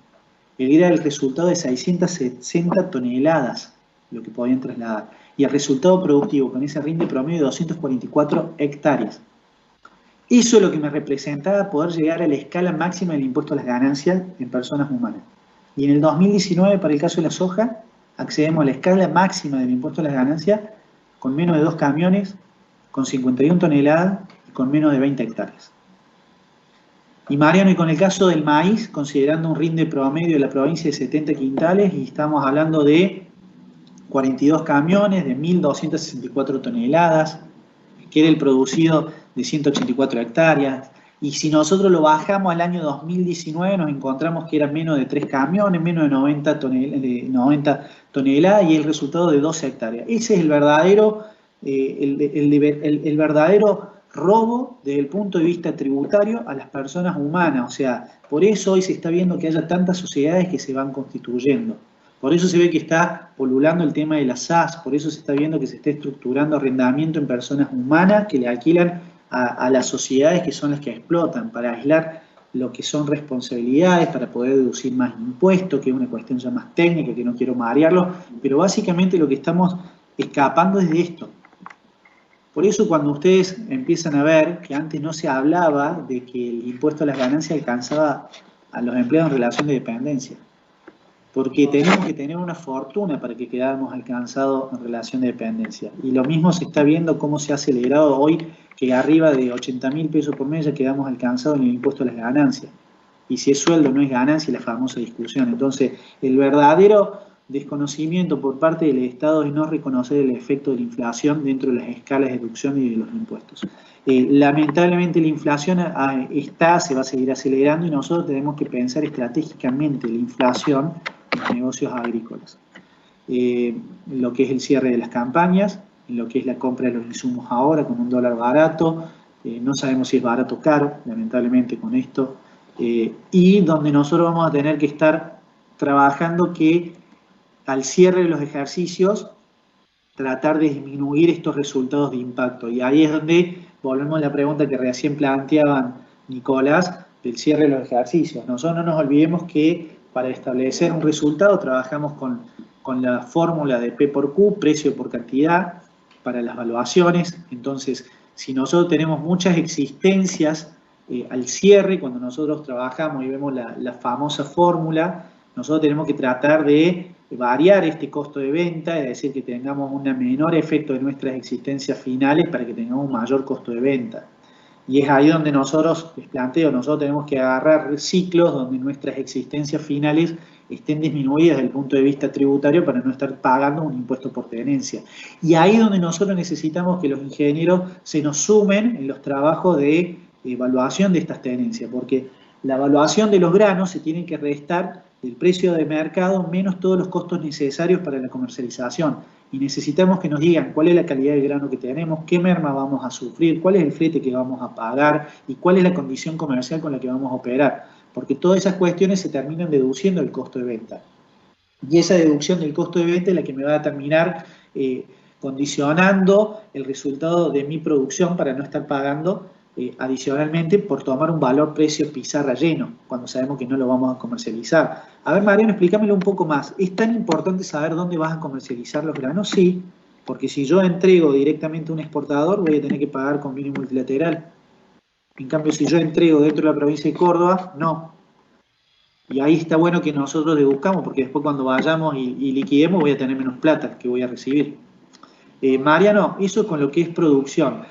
Era el resultado de 660 toneladas, lo que podían trasladar. Y el resultado productivo con ese rinde promedio de 244 hectáreas. Eso es lo que me representaba poder llegar a la escala máxima del impuesto a las ganancias en personas humanas. Y en el 2019, para el caso de la soja, accedemos a la escala máxima del impuesto a las ganancias con menos de 2 camiones, con 51 toneladas y con menos de 20 hectáreas. Y Mariano, y con el caso del maíz, considerando un rinde promedio de la provincia de 70 quintales, y estamos hablando de 42 camiones, de 1.264 toneladas, que era el producido de 184 hectáreas. Y si nosotros lo bajamos al año 2019, nos encontramos que eran menos de 3 camiones, menos de 90 toneladas y el resultado de 12 hectáreas. Ese es el verdadero el verdadero robo desde el punto de vista tributario a las personas humanas. O sea, por eso hoy se está viendo que haya tantas sociedades que se van constituyendo. Por eso se ve que está polulando el tema de las SAS, por eso se está viendo que se está estructurando arrendamiento en personas humanas que le alquilan a las sociedades que son las que explotan, para aislar lo que son responsabilidades, para poder deducir más impuestos, que es una cuestión ya más técnica, que no quiero marearlo, pero básicamente lo que estamos escapando es de esto. Por eso cuando ustedes empiezan a ver que antes no se hablaba de que el impuesto a las ganancias alcanzaba a los empleados en relación de dependencia, porque tenemos que tener una fortuna para que quedáramos alcanzados en relación de dependencia. Y lo mismo se está viendo cómo se ha acelerado hoy, que arriba de 80.000 pesos por mes ya quedamos alcanzados en el impuesto a las ganancias. Y si es sueldo no es ganancia, la famosa discusión. Entonces, el verdadero desconocimiento por parte del Estado es no reconocer el efecto de la inflación dentro de las escalas de deducción y de los impuestos. Lamentablemente la inflación se va a seguir acelerando y nosotros tenemos que pensar estratégicamente la inflación en los negocios agrícolas. Lo que es el cierre de las campañas, lo que es la compra de los insumos ahora con un dólar barato, no sabemos si es barato o caro, lamentablemente con esto, y donde nosotros vamos a tener que estar trabajando que al cierre de los ejercicios tratar de disminuir estos resultados de impacto. Y ahí es donde volvemos a la pregunta que recién planteaban Nicolás, del cierre de los ejercicios. Nosotros no nos olvidemos que para establecer un resultado trabajamos con la fórmula de P por Q, precio por cantidad, para las evaluaciones. Entonces, si nosotros tenemos muchas existencias al cierre, cuando nosotros trabajamos y vemos la famosa fórmula, nosotros tenemos que tratar de variar este costo de venta, es decir, que tengamos un menor efecto de nuestras existencias finales para que tengamos un mayor costo de venta. Y es ahí donde nosotros, les planteo, nosotros tenemos que agarrar ciclos donde nuestras existencias finales estén disminuidas desde el punto de vista tributario para no estar pagando un impuesto por tenencia. Y ahí es donde nosotros necesitamos que los ingenieros se nos sumen en los trabajos de evaluación de estas tenencias, porque la evaluación de los granos se tiene que restar del precio de mercado menos todos los costos necesarios para la comercialización. Y necesitamos que nos digan cuál es la calidad del grano que tenemos, qué merma vamos a sufrir, cuál es el flete que vamos a pagar y cuál es la condición comercial con la que vamos a operar. Porque todas esas cuestiones se terminan deduciendo del costo de venta. Y esa deducción del costo de venta es la que me va a terminar condicionando el resultado de mi producción para no estar pagando adicionalmente por tomar un valor precio pizarra lleno, cuando sabemos que no lo vamos a comercializar. A ver, Mariano, explícamelo un poco más. ¿Es tan importante saber dónde vas a comercializar los granos? Sí, porque si yo entrego directamente a un exportador, voy a tener que pagar convenio multilateral. En cambio, si yo entrego dentro de la provincia de Córdoba, no. Y ahí está bueno que nosotros deduzcamos, porque después cuando vayamos y liquidemos voy a tener menos plata que voy a recibir. Mariano, eso con lo que es producción.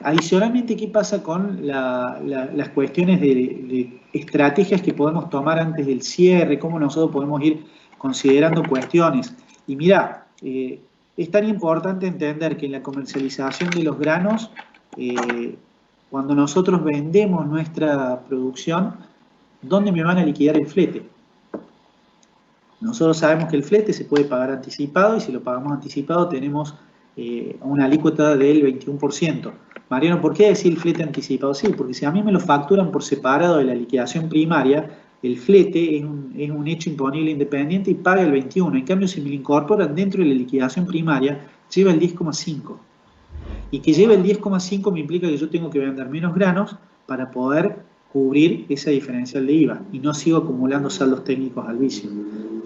Adicionalmente, ¿qué pasa con las cuestiones de estrategias que podemos tomar antes del cierre? ¿Cómo nosotros podemos ir considerando cuestiones? Y mirá, es tan importante entender que en la comercialización de los granos, cuando nosotros vendemos nuestra producción, ¿dónde me van a liquidar el flete? Nosotros sabemos que el flete se puede pagar anticipado y si lo pagamos anticipado tenemos una alícuota del 21%. Mariano, ¿por qué decir el flete anticipado? Sí, porque si a mí me lo facturan por separado de la liquidación primaria, el flete es un hecho imponible independiente y paga el 21%. En cambio, si me lo incorporan dentro de la liquidación primaria, lleva el 10,5%. Y que lleve el 10,5% me implica que yo tengo que vender menos granos para poder cubrir esa diferencial de IVA y no sigo acumulando saldos técnicos al vicio.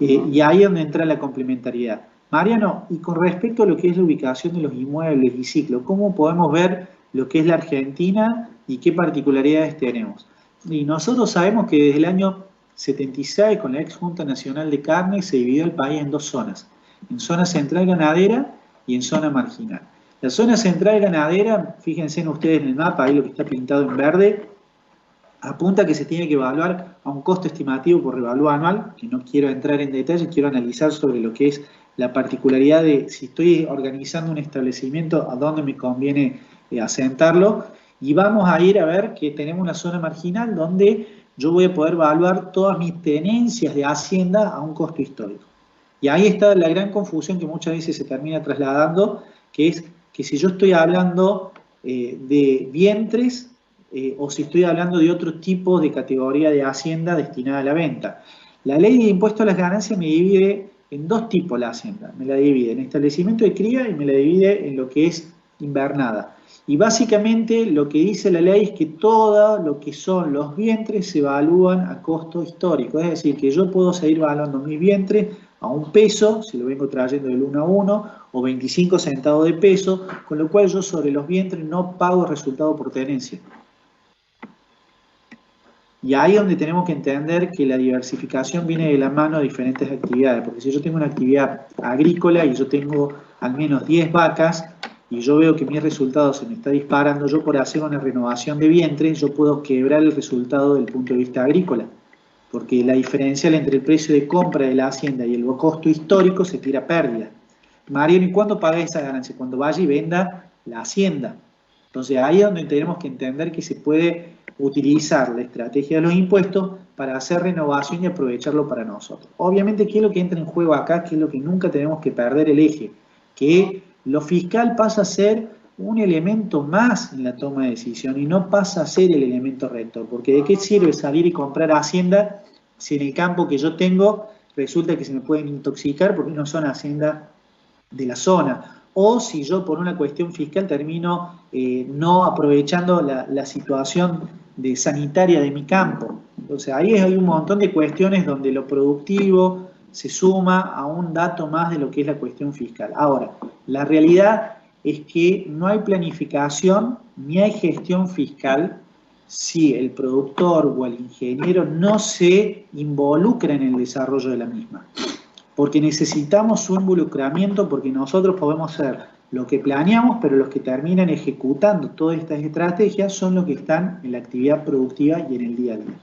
Y ahí es donde entra la complementariedad. Mariano, y con respecto a lo que es la ubicación de los inmuebles y ciclo, ¿cómo podemos ver lo que es la Argentina y qué particularidades tenemos? Y nosotros sabemos que desde el año 76, con la ex Junta Nacional de Carne, se dividió el país en dos zonas, en zona central ganadera y en zona marginal. La zona central ganadera, fíjense en ustedes en el mapa, ahí lo que está pintado en verde, apunta que se tiene que evaluar a un costo estimativo por revalúo anual, que no quiero entrar en detalle, quiero analizar sobre lo que es la particularidad de si estoy organizando un establecimiento, a dónde me conviene asentarlo, y vamos a ir a ver que tenemos una zona marginal donde yo voy a poder evaluar todas mis tenencias de hacienda a un costo histórico. Y ahí está la gran confusión que muchas veces se termina trasladando, que es que si yo estoy hablando de vientres o si estoy hablando de otro tipo de categoría de hacienda destinada a la venta. La ley de impuesto a las ganancias me divide en dos tipos la hacienda. Me la divide en establecimiento de cría y me la divide en lo que es invernada. Y básicamente lo que dice la ley es que todo lo que son los vientres se evalúan a costo histórico. Es decir, que yo puedo seguir evaluando mis vientres a $1, si lo vengo trayendo del 1 a 1, o 25 centavos de peso, con lo cual yo sobre los vientres no pago resultado por tenencia. Y ahí es donde tenemos que entender que la diversificación viene de la mano de diferentes actividades, porque si yo tengo una actividad agrícola y yo tengo al menos 10 vacas y yo veo que mi resultado se me está disparando, yo por hacer una renovación de vientre, yo puedo quebrar el resultado desde el punto de vista agrícola, porque la diferencial entre el precio de compra de la hacienda y el costo histórico se tira a pérdida. Mariano, ¿y cuándo paga esa ganancia? Cuando vaya y venda la hacienda. Entonces ahí es donde tenemos que entender que se puede utilizar la estrategia de los impuestos para hacer renovación y aprovecharlo para nosotros. Obviamente, ¿qué es lo que entra en juego acá? ¿Qué es lo que nunca tenemos que perder el eje? Que lo fiscal pasa a ser un elemento más en la toma de decisión y no pasa a ser el elemento rector. Porque ¿de qué sirve salir y comprar hacienda si en el campo que yo tengo resulta que se me pueden intoxicar porque no son hacienda de la zona? O si yo por una cuestión fiscal termino no aprovechando la situación sanitaria de mi campo. Entonces ahí hay un montón de cuestiones donde lo productivo se suma a un dato más de lo que es la cuestión fiscal. Ahora, la realidad es que no hay planificación ni hay gestión fiscal si el productor o el ingeniero no se involucra en el desarrollo de la misma. Porque necesitamos su involucramiento, porque nosotros podemos ser lo que planeamos, pero los que terminan ejecutando todas estas estrategias son los que están en la actividad productiva y en el día a día.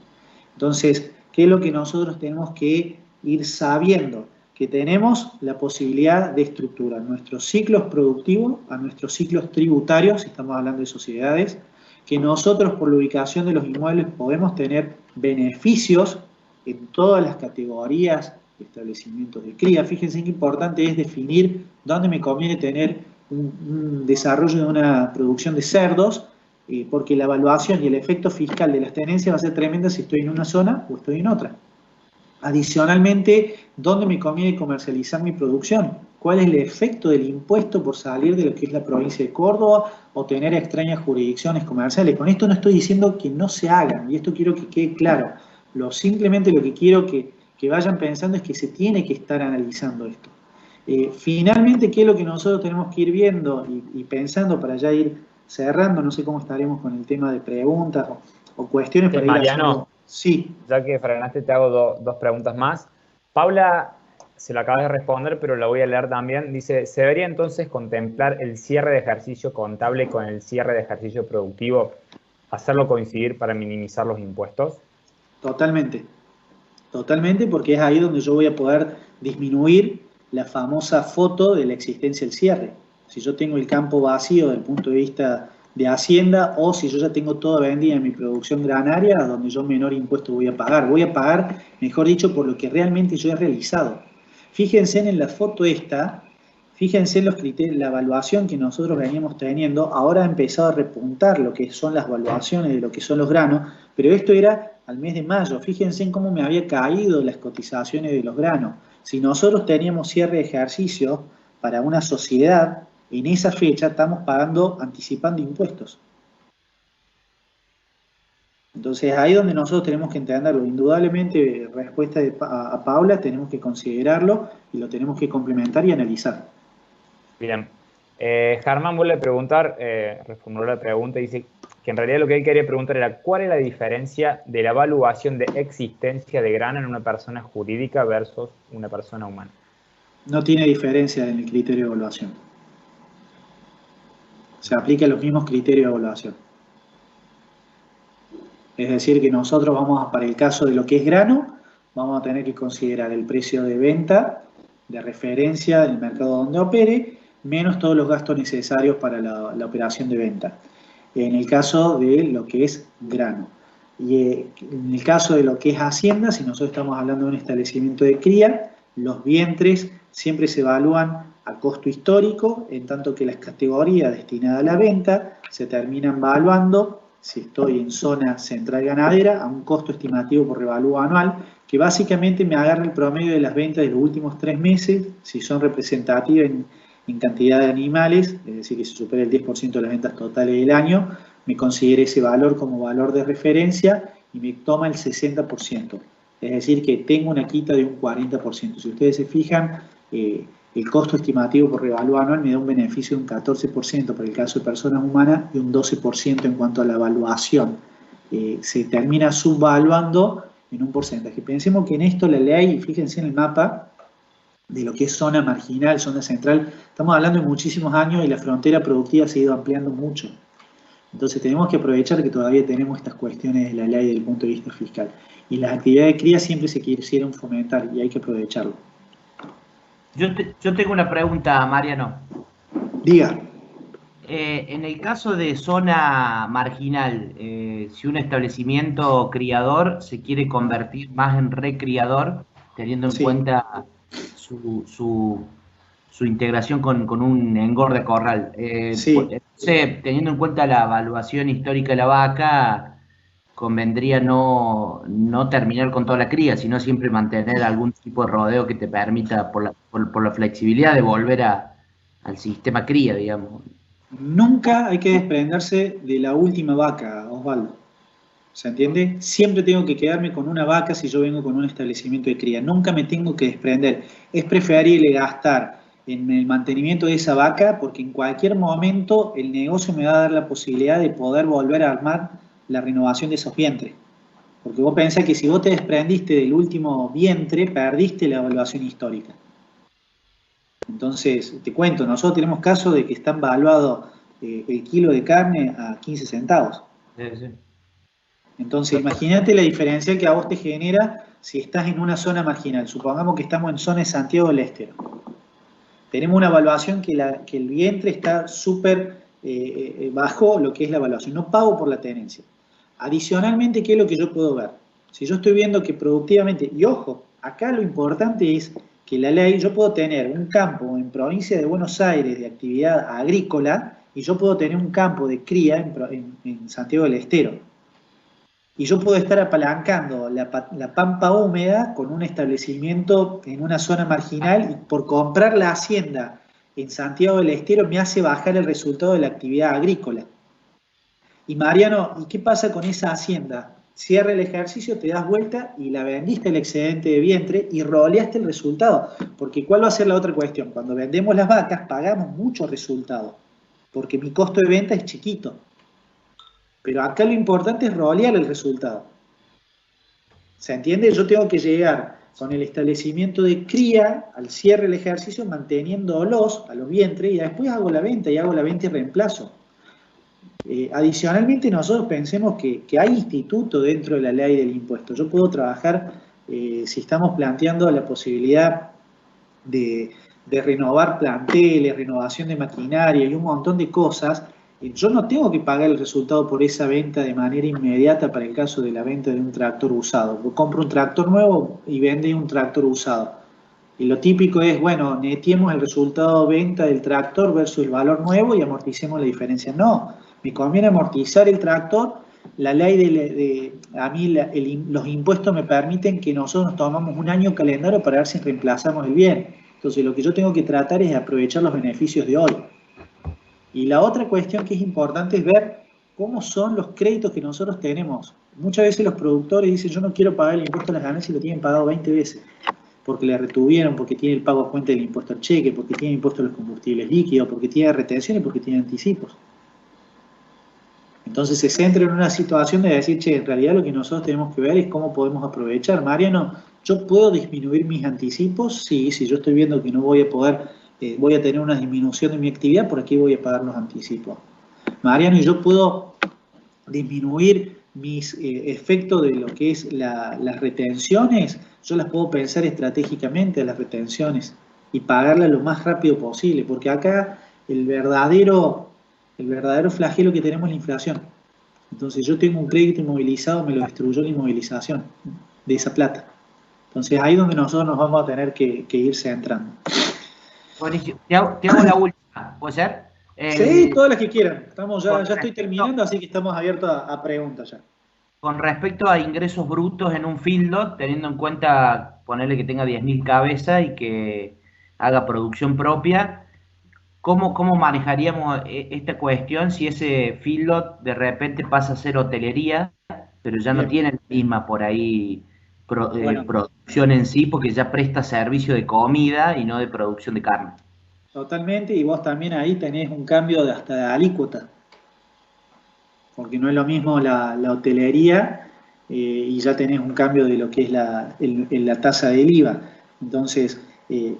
Entonces, ¿qué es lo que nosotros tenemos que ir sabiendo? Que tenemos la posibilidad de estructurar nuestros ciclos productivos a nuestros ciclos tributarios, si estamos hablando de sociedades, que nosotros por la ubicación de los inmuebles podemos tener beneficios en todas las categorías de establecimientos de cría. Fíjense qué importante es definir dónde me conviene tener un desarrollo de una producción de cerdos, porque la evaluación y el efecto fiscal de las tenencias va a ser tremenda si estoy en una zona o estoy en otra. Adicionalmente, ¿dónde me conviene comercializar mi producción? ¿Cuál es el efecto del impuesto por salir de lo que es la provincia de Córdoba o tener extrañas jurisdicciones comerciales? Con esto no estoy diciendo que no se hagan, y esto quiero que quede claro. Simplemente lo que quiero que vayan pensando es que se tiene que estar analizando esto. Finalmente, ¿qué es lo que nosotros tenemos que ir viendo y pensando para ya ir cerrando? No sé cómo estaremos con el tema de preguntas o cuestiones para ir Mariano, sí. Ya que frenaste, te hago dos preguntas más. Paula se lo acaba de responder, pero la voy a leer también. Dice, ¿se debería entonces contemplar el cierre de ejercicio contable con el cierre de ejercicio productivo? ¿Hacerlo coincidir para minimizar los impuestos? Totalmente. Totalmente, porque es ahí donde yo voy a poder disminuir la famosa foto de la existencia del cierre. Si yo tengo el campo vacío desde el punto de vista de hacienda o si yo ya tengo toda vendida en mi producción granaria, donde yo menor impuesto voy a pagar. Voy a pagar, mejor dicho, por lo que realmente yo he realizado. Fíjense en la foto esta, fíjense en los criterios, la evaluación que nosotros veníamos teniendo, ahora ha empezado a repuntar lo que son las evaluaciones de lo que son los granos, pero esto era al mes de mayo. Fíjense en cómo me había caído las cotizaciones de los granos. Si nosotros teníamos cierre de ejercicio para una sociedad, en esa fecha estamos pagando, anticipando impuestos. Entonces ahí es donde nosotros tenemos que entenderlo. Indudablemente, respuesta a Paula, tenemos que considerarlo y lo tenemos que complementar y analizar. Bien. Germán vuelve a preguntar, reformuló la pregunta y dice que en realidad lo que él quería preguntar era ¿cuál es la diferencia de la evaluación de existencia de grano en una persona jurídica versus una persona humana? No tiene diferencia en el criterio de evaluación. Se aplican los mismos criterios de evaluación. Es decir, que nosotros vamos, para el caso de lo que es grano, vamos a tener que considerar el precio de venta, de referencia del mercado donde opere, menos todos los gastos necesarios para la operación de venta. En el caso de lo que es grano. Y en el caso de lo que es hacienda, si nosotros estamos hablando de un establecimiento de cría, los vientres siempre se evalúan a costo histórico, en tanto que las categorías destinadas a la venta se terminan valuando, si estoy en zona central ganadera, a un costo estimativo por revalúo anual, que básicamente me agarra el promedio de las ventas de los últimos 3 meses, si son representativas en cantidad de animales, es decir, que se supera el 10% de las ventas totales del año, me considera ese valor como valor de referencia y me toma el 60%. Es decir, que tengo una quita de un 40%. Si ustedes se fijan, el costo estimativo por revalúo anual me da un beneficio de un 14% para el caso de personas humanas y un 12% en cuanto a la evaluación. Se termina subvaluando en un porcentaje. Pensemos que en esto la ley, fíjense en el mapa de lo que es zona marginal, zona central, estamos hablando de muchísimos años y la frontera productiva se ha ido ampliando mucho. Entonces tenemos que aprovechar que todavía tenemos estas cuestiones de la ley desde el punto de vista fiscal. Y las actividades de cría siempre se quisieron fomentar y hay que aprovecharlo. Yo tengo una pregunta, Mariano. Diga. En el caso de zona marginal, si un establecimiento criador se quiere convertir más en recriador, teniendo en cuenta su integración con un engorde corral, teniendo en cuenta la evaluación histórica de la vaca, convendría no terminar con toda la cría, sino siempre mantener algún tipo de rodeo que te permita, por la flexibilidad, de volver al sistema cría, digamos. Nunca hay que desprenderse de la última vaca, Osvaldo. ¿Se entiende? Siempre tengo que quedarme con una vaca si yo vengo con un establecimiento de cría. Nunca me tengo que desprender. Es preferible gastar en el mantenimiento de esa vaca porque en cualquier momento el negocio me va a dar la posibilidad de poder volver a armar la renovación de esos vientres. Porque vos pensás que si vos te desprendiste del último vientre, perdiste la evaluación histórica. Entonces, te cuento, nosotros tenemos casos de que están valuados el kilo de carne a 15 centavos. Sí. Entonces, imagínate la diferencia que a vos te genera si estás en una zona marginal. Supongamos que estamos en zona de Santiago del Estero. Tenemos una evaluación que el vientre está súper bajo lo que es la evaluación. No pago por la tenencia. Adicionalmente, ¿qué es lo que yo puedo ver? Si yo estoy viendo que productivamente, y ojo, acá lo importante es que la ley, yo puedo tener un campo en provincia de Buenos Aires de actividad agrícola y yo puedo tener un campo de cría en Santiago del Estero. Y yo puedo estar apalancando la pampa húmeda con un establecimiento en una zona marginal y por comprar la hacienda en Santiago del Estero me hace bajar el resultado de la actividad agrícola. Y Mariano, ¿y qué pasa con esa hacienda? Cierra el ejercicio, te das vuelta y la vendiste el excedente de vientre y roleaste el resultado. Porque ¿cuál va a ser la otra cuestión? Cuando vendemos las vacas pagamos mucho resultado, porque mi costo de venta es chiquito. Pero acá lo importante es rolear el resultado. ¿Se entiende? Yo tengo que llegar con el establecimiento de cría al cierre del ejercicio manteniéndolos a los vientres y después hago la venta y reemplazo. Adicionalmente nosotros pensemos que hay instituto dentro de la ley del impuesto. Yo puedo trabajar, si estamos planteando la posibilidad de renovar planteles, renovación de maquinaria y un montón de cosas, yo no tengo que pagar el resultado por esa venta de manera inmediata para el caso de la venta de un tractor usado. Yo compro un tractor nuevo y vende un tractor usado. Y lo típico es, bueno, netiemos el resultado de venta del tractor versus el valor nuevo y amorticemos la diferencia. No, me conviene amortizar el tractor. La ley a mí los impuestos me permiten que nosotros tomamos un año calendario para ver si reemplazamos el bien. Entonces lo que yo tengo que tratar es aprovechar los beneficios de hoy. Y la otra cuestión que es importante es ver cómo son los créditos que nosotros tenemos. Muchas veces los productores dicen, yo no quiero pagar el impuesto a las ganancias y lo tienen pagado 20 veces. Porque le retuvieron, porque tiene el pago a cuenta del impuesto al cheque, porque tiene impuesto a los combustibles líquidos, porque tiene retención y porque tiene anticipos. Entonces se centra en una situación de decir, che, en realidad lo que nosotros tenemos que ver es cómo podemos aprovechar. Mariano, ¿yo puedo disminuir mis anticipos? Sí, si yo estoy viendo que no voy a poder, voy a tener una disminución de mi actividad, por aquí voy a pagar los anticipos. Mariano, ¿y yo puedo disminuir mis efectos de lo que es las retenciones? Yo las puedo pensar estratégicamente a las retenciones y pagarlas lo más rápido posible, porque acá el verdadero flagelo que tenemos es la inflación. Entonces yo tengo un crédito inmovilizado, me lo destruyó la inmovilización de esa plata. Entonces ahí es donde nosotros nos vamos a tener que ir centrando. Buenísimo. Te hago la última, ¿puede ser? Sí, todas las que quieran. Ya estoy Respecto, terminando, así que estamos abiertos a preguntas ya. con respecto a ingresos brutos en un feedlot, teniendo en cuenta ponerle que tenga 10.000 cabezas y que haga producción propia, ¿cómo manejaríamos esta cuestión si ese feedlot de repente pasa a ser hotelería, pero ya no Bien, tiene la misma por ahí bueno, producción en sí, porque ya presta servicio de comida y no de producción de carne? totalmente. Y vos también ahí tenés un cambio hasta de alícuota, porque no es lo mismo la hotelería y ya tenés un cambio de lo que es la tasa del IVA. Entonces,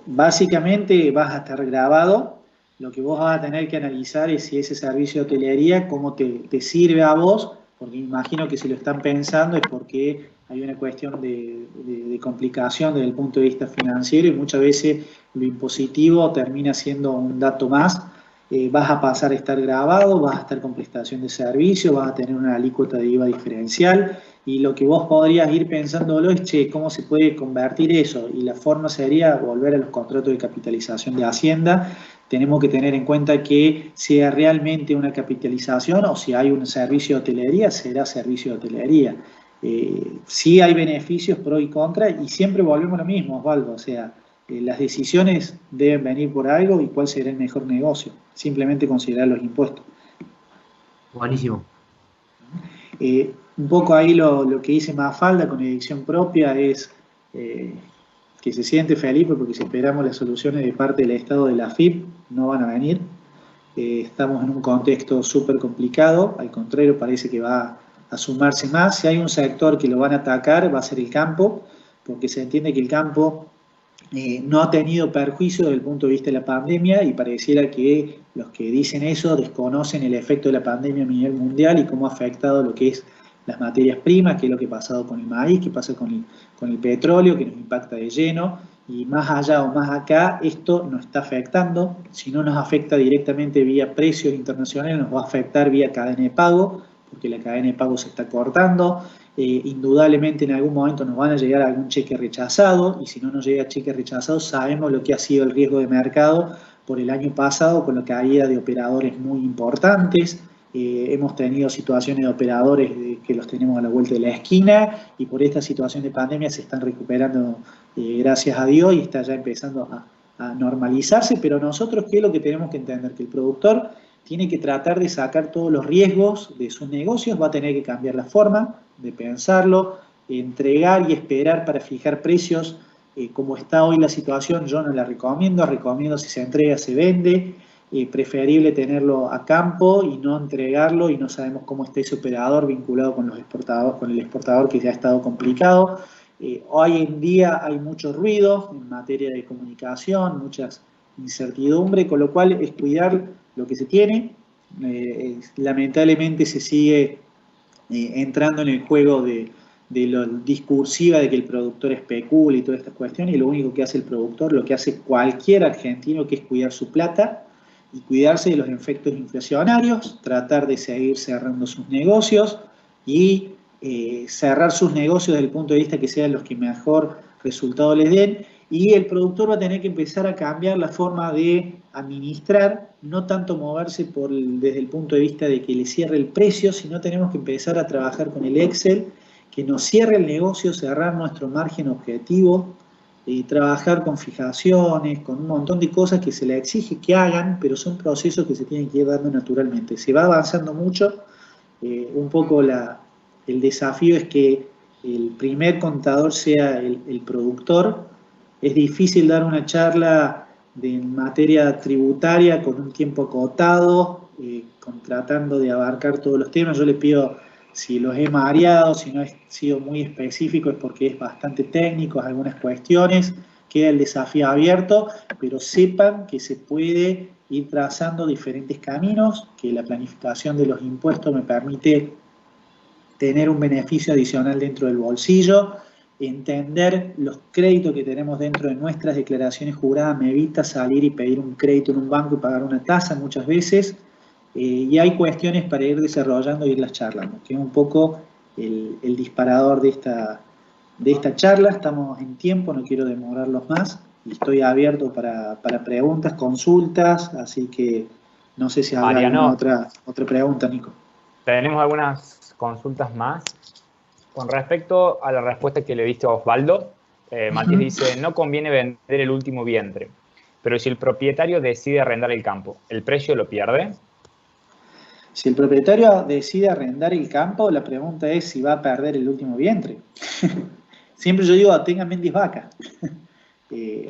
básicamente vas a estar grabado. Lo que vos vas a tener que analizar es si ese servicio de hotelería, cómo te sirve a vos, porque imagino que si lo están pensando es porque hay una cuestión de complicación desde el punto de vista financiero y muchas veces lo impositivo termina siendo un dato más. Vas a pasar a estar grabado, vas a estar con prestación de servicio, vas a tener una alícuota de IVA diferencial y lo que vos podrías ir pensándolo es, che, ¿cómo se puede convertir eso? Y la forma sería volver a los contratos de capitalización de Hacienda. Tenemos que tener en cuenta que sea realmente una capitalización o si hay un servicio de hotelería, será servicio de hotelería. Sí hay beneficios pro y contra y siempre volvemos a lo mismo, Osvaldo, o sea, las decisiones deben venir por algo y cuál será el mejor negocio. Simplemente considerar los impuestos. Buenísimo. Un poco ahí lo que dice Mafalda con edición propia es que se siente Felipe porque si esperamos las soluciones de parte del Estado de la AFIP no van a venir. Estamos en un contexto súper complicado, al contrario parece que va a sumarse más. Si hay un sector que lo van a atacar va a ser el campo, porque se entiende que el campo no ha tenido perjuicio desde el punto de vista de la pandemia y pareciera que los que dicen eso desconocen el efecto de la pandemia a nivel mundial y cómo ha afectado lo que es las materias primas, qué es lo que ha pasado con el maíz, qué pasa con el petróleo, que nos impacta de lleno, y más allá o más acá, esto nos está afectando. Si no nos afecta directamente vía precios internacionales, nos va a afectar vía cadena de pago, porque la cadena de pago se está cortando. Indudablemente en algún momento nos van a llegar algún cheque rechazado y si no nos llega cheque rechazado sabemos lo que ha sido el riesgo de mercado por el año pasado con la caída de operadores muy importantes. Hemos tenido situaciones de operadores que los tenemos a la vuelta de la esquina y por esta situación de pandemia se están recuperando gracias a Dios y está ya empezando a normalizarse, pero nosotros ¿qué es lo que tenemos que entender? Que el productor tiene que tratar de sacar todos los riesgos de sus negocios, va a tener que cambiar la forma de pensarlo, entregar y esperar para fijar precios. Como está hoy la situación, yo no la recomiendo si se entrega, se vende, preferible tenerlo a campo y no entregarlo y no sabemos cómo está ese operador vinculado con los exportadores, con el exportador que ya ha estado complicado. Hoy en día hay mucho ruido en materia de comunicación, muchas incertidumbre, con lo cual es cuidar lo que se tiene. Lamentablemente se sigue entrando en el juego de lo discursiva de que el productor especula y toda esta cuestión, y lo único que hace el productor, lo que hace cualquier argentino, que es cuidar su plata y cuidarse de los efectos inflacionarios, tratar de seguir cerrando sus negocios y cerrar sus negocios desde el punto de vista que sean los que mejor resultado les den, y el productor va a tener que empezar a cambiar la forma de administrar, no tanto moverse desde el punto de vista de que le cierre el precio, sino tenemos que empezar a trabajar con el Excel, que nos cierre el negocio, cerrar nuestro margen objetivo, trabajar con fijaciones, con un montón de cosas que se le exige que hagan, pero son procesos que se tienen que ir dando naturalmente. Se va avanzando mucho, un poco el desafío es que el primer contador sea el productor. Es difícil dar una charla de materia tributaria con un tiempo acotado, tratando de abarcar todos los temas. Yo les pido, si los he mareado, si no he sido muy específico, es porque es bastante técnico, algunas cuestiones, queda el desafío abierto, pero sepan que se puede ir trazando diferentes caminos, que la planificación de los impuestos me permite tener un beneficio adicional dentro del bolsillo, entender los créditos que tenemos dentro de nuestras declaraciones juradas me evita salir y pedir un crédito en un banco y pagar una tasa muchas veces, y hay cuestiones para ir desarrollando e irlas charlando, que es un poco el disparador de esta charla. Estamos en tiempo, no quiero demorarlos más. y estoy abierto para preguntas, consultas, así que no sé si habrá Mariano, alguna otra pregunta, Nico. tenemos algunas consultas más. Con respecto a la respuesta que le diste a Osvaldo, Matías dice, no conviene vender el último vientre, pero si el propietario decide arrendar el campo, ¿el precio lo pierde? Si el propietario decide arrendar el campo, la pregunta es si va a perder el último vientre. Siempre yo digo, tengan 10 vacas.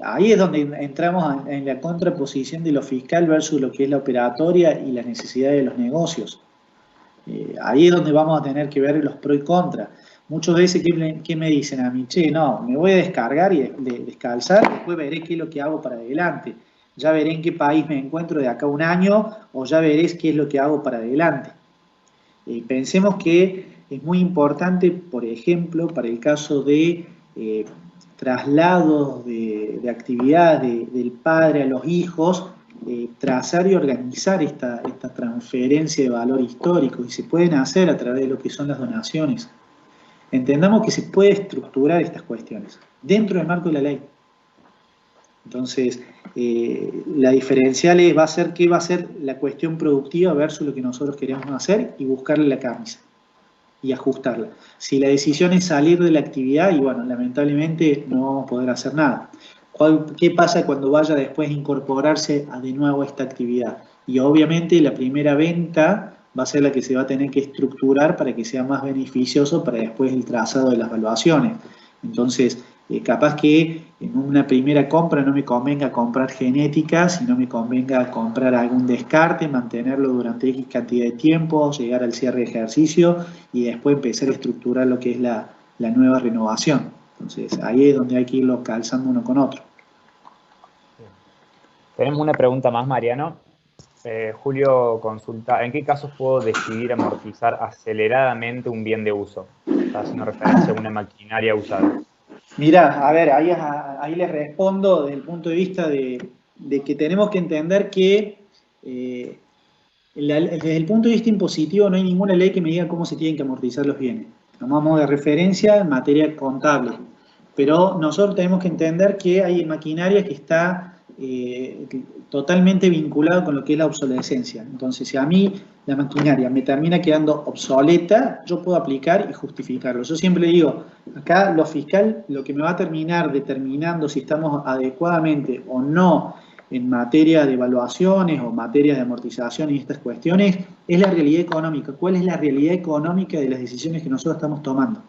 Ahí es donde entramos en la contraposición de lo fiscal versus lo que es la operatoria y las necesidades de los negocios. Ahí es donde vamos a tener que ver los pros y contras. Muchas veces, ¿qué me dicen a mí? Che, no, me voy a descargar y descalzar, después veré qué es lo que hago para adelante. Ya veré en qué país me encuentro de acá a un año o ya veré qué es lo que hago para adelante. Pensemos que es muy importante, por ejemplo, para el caso de traslados de actividades del padre a los hijos, trazar y organizar esta transferencia de valor histórico, y se pueden hacer a través de lo que son las donaciones. Entendamos que se puede estructurar estas cuestiones dentro del marco de la ley. Entonces, la diferencial va a ser qué va a ser la cuestión productiva versus lo que nosotros queremos hacer y buscarle la camisa y ajustarla. Si la decisión es salir de la actividad, y bueno, lamentablemente no vamos a poder hacer nada. ¿Qué pasa cuando vaya después a incorporarse de nuevo a esta actividad? Y obviamente la primera venta va a ser la que se va a tener que estructurar para que sea más beneficioso para después el trazado de las evaluaciones. Entonces, capaz que en una primera compra no me convenga comprar genética, sino me convenga comprar algún descarte, mantenerlo durante X cantidad de tiempo, llegar al cierre de ejercicio y después empezar a estructurar lo que es la nueva renovación. Entonces, ahí es donde hay que irlo calzando uno con otro. Tenemos una pregunta más, Mariano. Julio consulta, ¿en qué casos puedo decidir amortizar aceleradamente un bien de uso? Está haciendo referencia a una maquinaria usada. Mirá, a ver, ahí les respondo desde el punto de vista de que tenemos que entender que desde el punto de vista impositivo no hay ninguna ley que me diga cómo se tienen que amortizar los bienes. Tomamos de referencia en materia contable, pero nosotros tenemos que entender que hay maquinaria que está totalmente vinculada con lo que es la obsolescencia. Entonces, si a mí la maquinaria me termina quedando obsoleta, yo puedo aplicar y justificarlo. Yo siempre le digo, acá lo fiscal, lo que me va a terminar determinando si estamos adecuadamente o no en materia de evaluaciones o materia de amortización y estas cuestiones, es la realidad económica. ¿Cuál es la realidad económica de las decisiones que nosotros estamos tomando?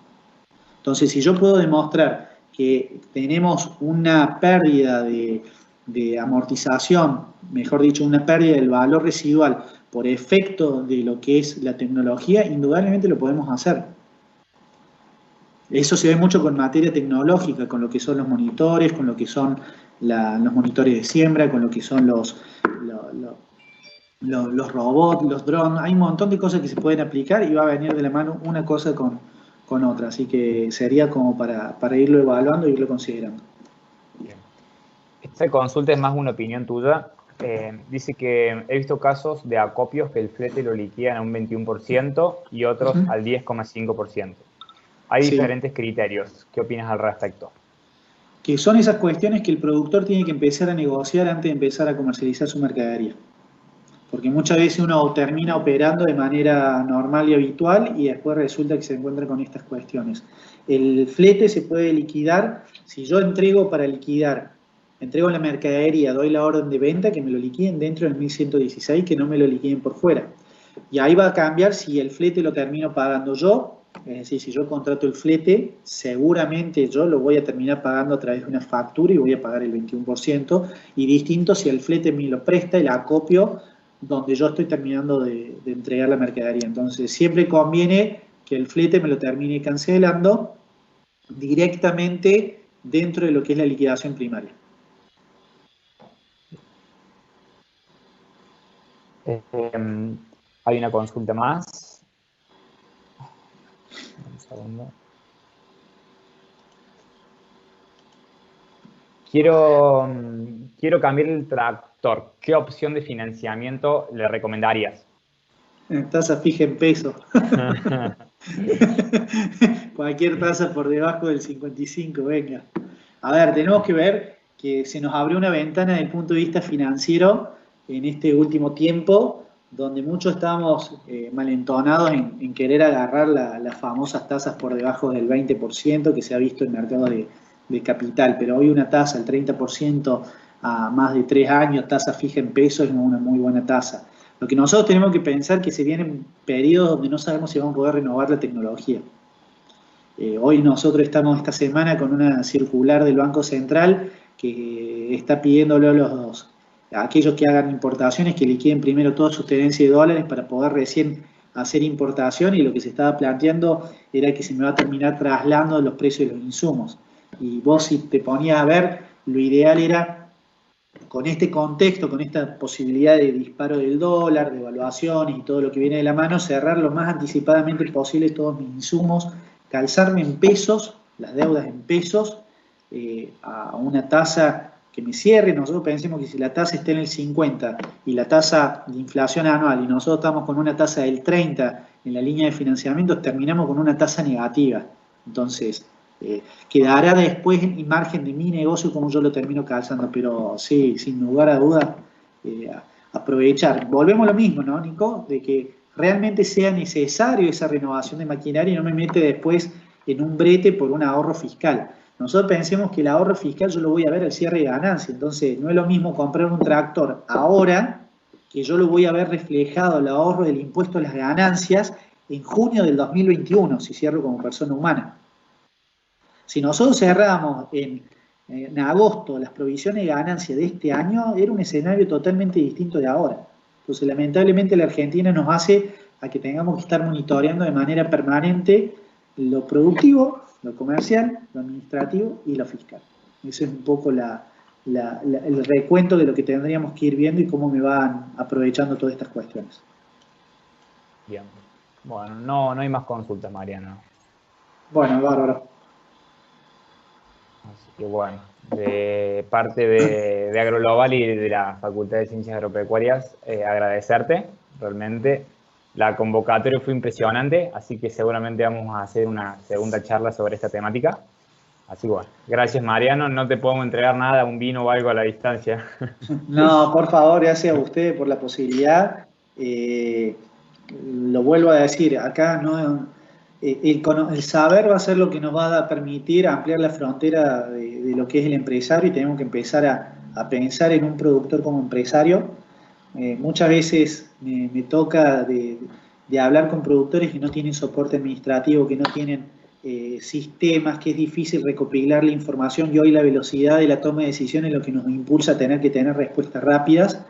Entonces, si yo puedo demostrar que tenemos una pérdida de amortización, mejor dicho, una pérdida del valor residual por efecto de lo que es la tecnología, indudablemente lo podemos hacer. Eso se ve mucho con materia tecnológica, con lo que son los monitores, con lo que son los monitores de siembra, con lo que son los robots, los drones. Hay un montón de cosas que se pueden aplicar y va a venir de la mano una cosa con otra. Así que sería como para irlo evaluando e irlo considerando. Bien. Esta consulta es más una opinión tuya. Dice que he visto casos de acopios que el flete lo liquidan a un 21% y otros al 10,5%. Hay diferentes criterios. ¿Qué opinas al respecto? Que son esas cuestiones que el productor tiene que empezar a negociar antes de empezar a comercializar su mercadería. Porque muchas veces uno termina operando de manera normal y habitual y después resulta que se encuentra con estas cuestiones. El flete se puede liquidar, si yo entrego para liquidar, entrego la mercadería, doy la orden de venta, que me lo liquiden dentro del 1116, que no me lo liquiden por fuera. Y ahí va a cambiar si el flete lo termino pagando yo. Es decir, si yo contrato el flete, seguramente yo lo voy a terminar pagando a través de una factura y voy a pagar el 21%, y distinto si el flete me lo presta, el acopio, donde yo estoy terminando de entregar la mercadería. Entonces, siempre conviene que el flete me lo termine cancelando directamente dentro de lo que es la liquidación primaria. Hay una consulta más. Un segundo. Quiero cambiar el tractor. ¿Qué opción de financiamiento le recomendarías? Tasa fija en pesos. Cualquier tasa por debajo del 55, venga. A ver, tenemos que ver que se nos abrió una ventana desde el punto de vista financiero en este último tiempo, donde muchos estábamos malentonados en querer agarrar las famosas tasas por debajo del 20% que se ha visto en mercados de capital, pero hoy una tasa, el 30% a más de 3 años, tasa fija en pesos, es una muy buena tasa. Lo que nosotros tenemos que pensar es que se vienen periodos donde no sabemos si vamos a poder renovar la tecnología. Hoy nosotros estamos esta semana con una circular del Banco Central que está pidiéndole a aquellos que hagan importaciones que liquiden primero toda su tenencia de dólares para poder recién hacer importación, y lo que se estaba planteando era que se me va a terminar trasladando los precios de los insumos. Y vos, si te ponías a ver, lo ideal era, con este contexto, con esta posibilidad de disparo del dólar, de evaluaciones y todo lo que viene de la mano, cerrar lo más anticipadamente posible todos mis insumos, calzarme en pesos, las deudas en pesos, a una tasa que me cierre. Nosotros pensemos que si la tasa está en el 50 y la tasa de inflación anual y nosotros estamos con una tasa del 30 en la línea de financiamiento, terminamos con una tasa negativa. Entonces, quedará después en margen de mi negocio como yo lo termino calzando, pero sí, sin lugar a dudas, aprovechar. Volvemos a lo mismo, ¿no, Nico? De que realmente sea necesario esa renovación de maquinaria y no me mete después en un brete por un ahorro fiscal. Nosotros pensemos que el ahorro fiscal yo lo voy a ver al cierre de ganancia, entonces no es lo mismo comprar un tractor ahora, que yo lo voy a ver reflejado el ahorro del impuesto a las ganancias en junio del 2021, si cierro como persona humana. Si nosotros cerramos en agosto las provisiones de ganancia de este año, era un escenario totalmente distinto de ahora. Entonces, lamentablemente, la Argentina nos hace a que tengamos que estar monitoreando de manera permanente lo productivo, lo comercial, lo administrativo y lo fiscal. Ese es un poco el recuento de lo que tendríamos que ir viendo y cómo me van aprovechando todas estas cuestiones. Bien. Bueno, no hay más consultas, Mariano. Bueno, bárbaro. Así que bueno, de parte de AgroGlobal y de la Facultad de Ciencias Agropecuarias, agradecerte. Realmente la convocatoria fue impresionante, así que seguramente vamos a hacer una segunda charla sobre esta temática. Así que bueno, gracias, Mariano. No te podemos entregar nada, un vino o algo a la distancia. No, por favor, gracias a ustedes por la posibilidad. Lo vuelvo a decir, acá no, el saber va a ser lo que nos va a permitir ampliar la frontera de lo que es el empresario, y tenemos que empezar a pensar en un productor como empresario. Muchas veces me toca de hablar con productores que no tienen soporte administrativo, que no tienen sistemas, que es difícil recopilar la información, y hoy la velocidad de la toma de decisiones es lo que nos impulsa a tener que tener respuestas rápidas.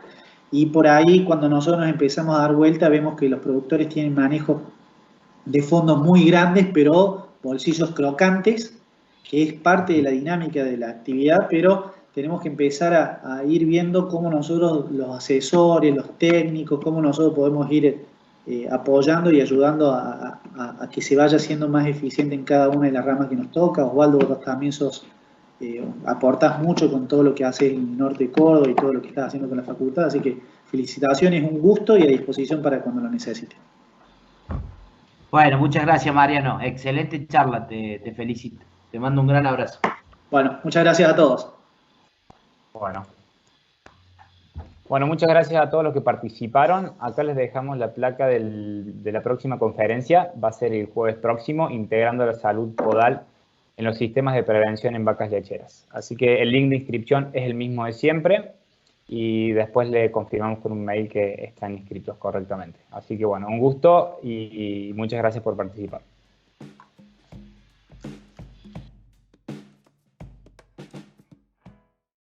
Y por ahí, cuando nosotros nos empezamos a dar vuelta, vemos que los productores tienen manejos de fondos muy grandes, pero bolsillos crocantes, que es parte de la dinámica de la actividad, pero tenemos que empezar a ir viendo cómo nosotros, los asesores, los técnicos, cómo nosotros podemos ir apoyando y ayudando a que se vaya siendo más eficiente en cada una de las ramas que nos toca. Osvaldo, vos también aportás mucho con todo lo que haces en Norte de Córdoba y todo lo que estás haciendo con la facultad, así que felicitaciones, un gusto y a disposición para cuando lo necesite. Bueno, muchas gracias, Mariano. Excelente charla, te felicito. Te mando un gran abrazo. Bueno, muchas gracias a todos. Bueno, muchas gracias a todos los que participaron. Acá les dejamos la placa de la próxima conferencia. Va a ser el jueves próximo, integrando la salud podal en los sistemas de prevención en vacas lecheras. Así que el link de inscripción es el mismo de siempre y después le confirmamos con un mail que están inscritos correctamente. Así que bueno, un gusto y muchas gracias por participar.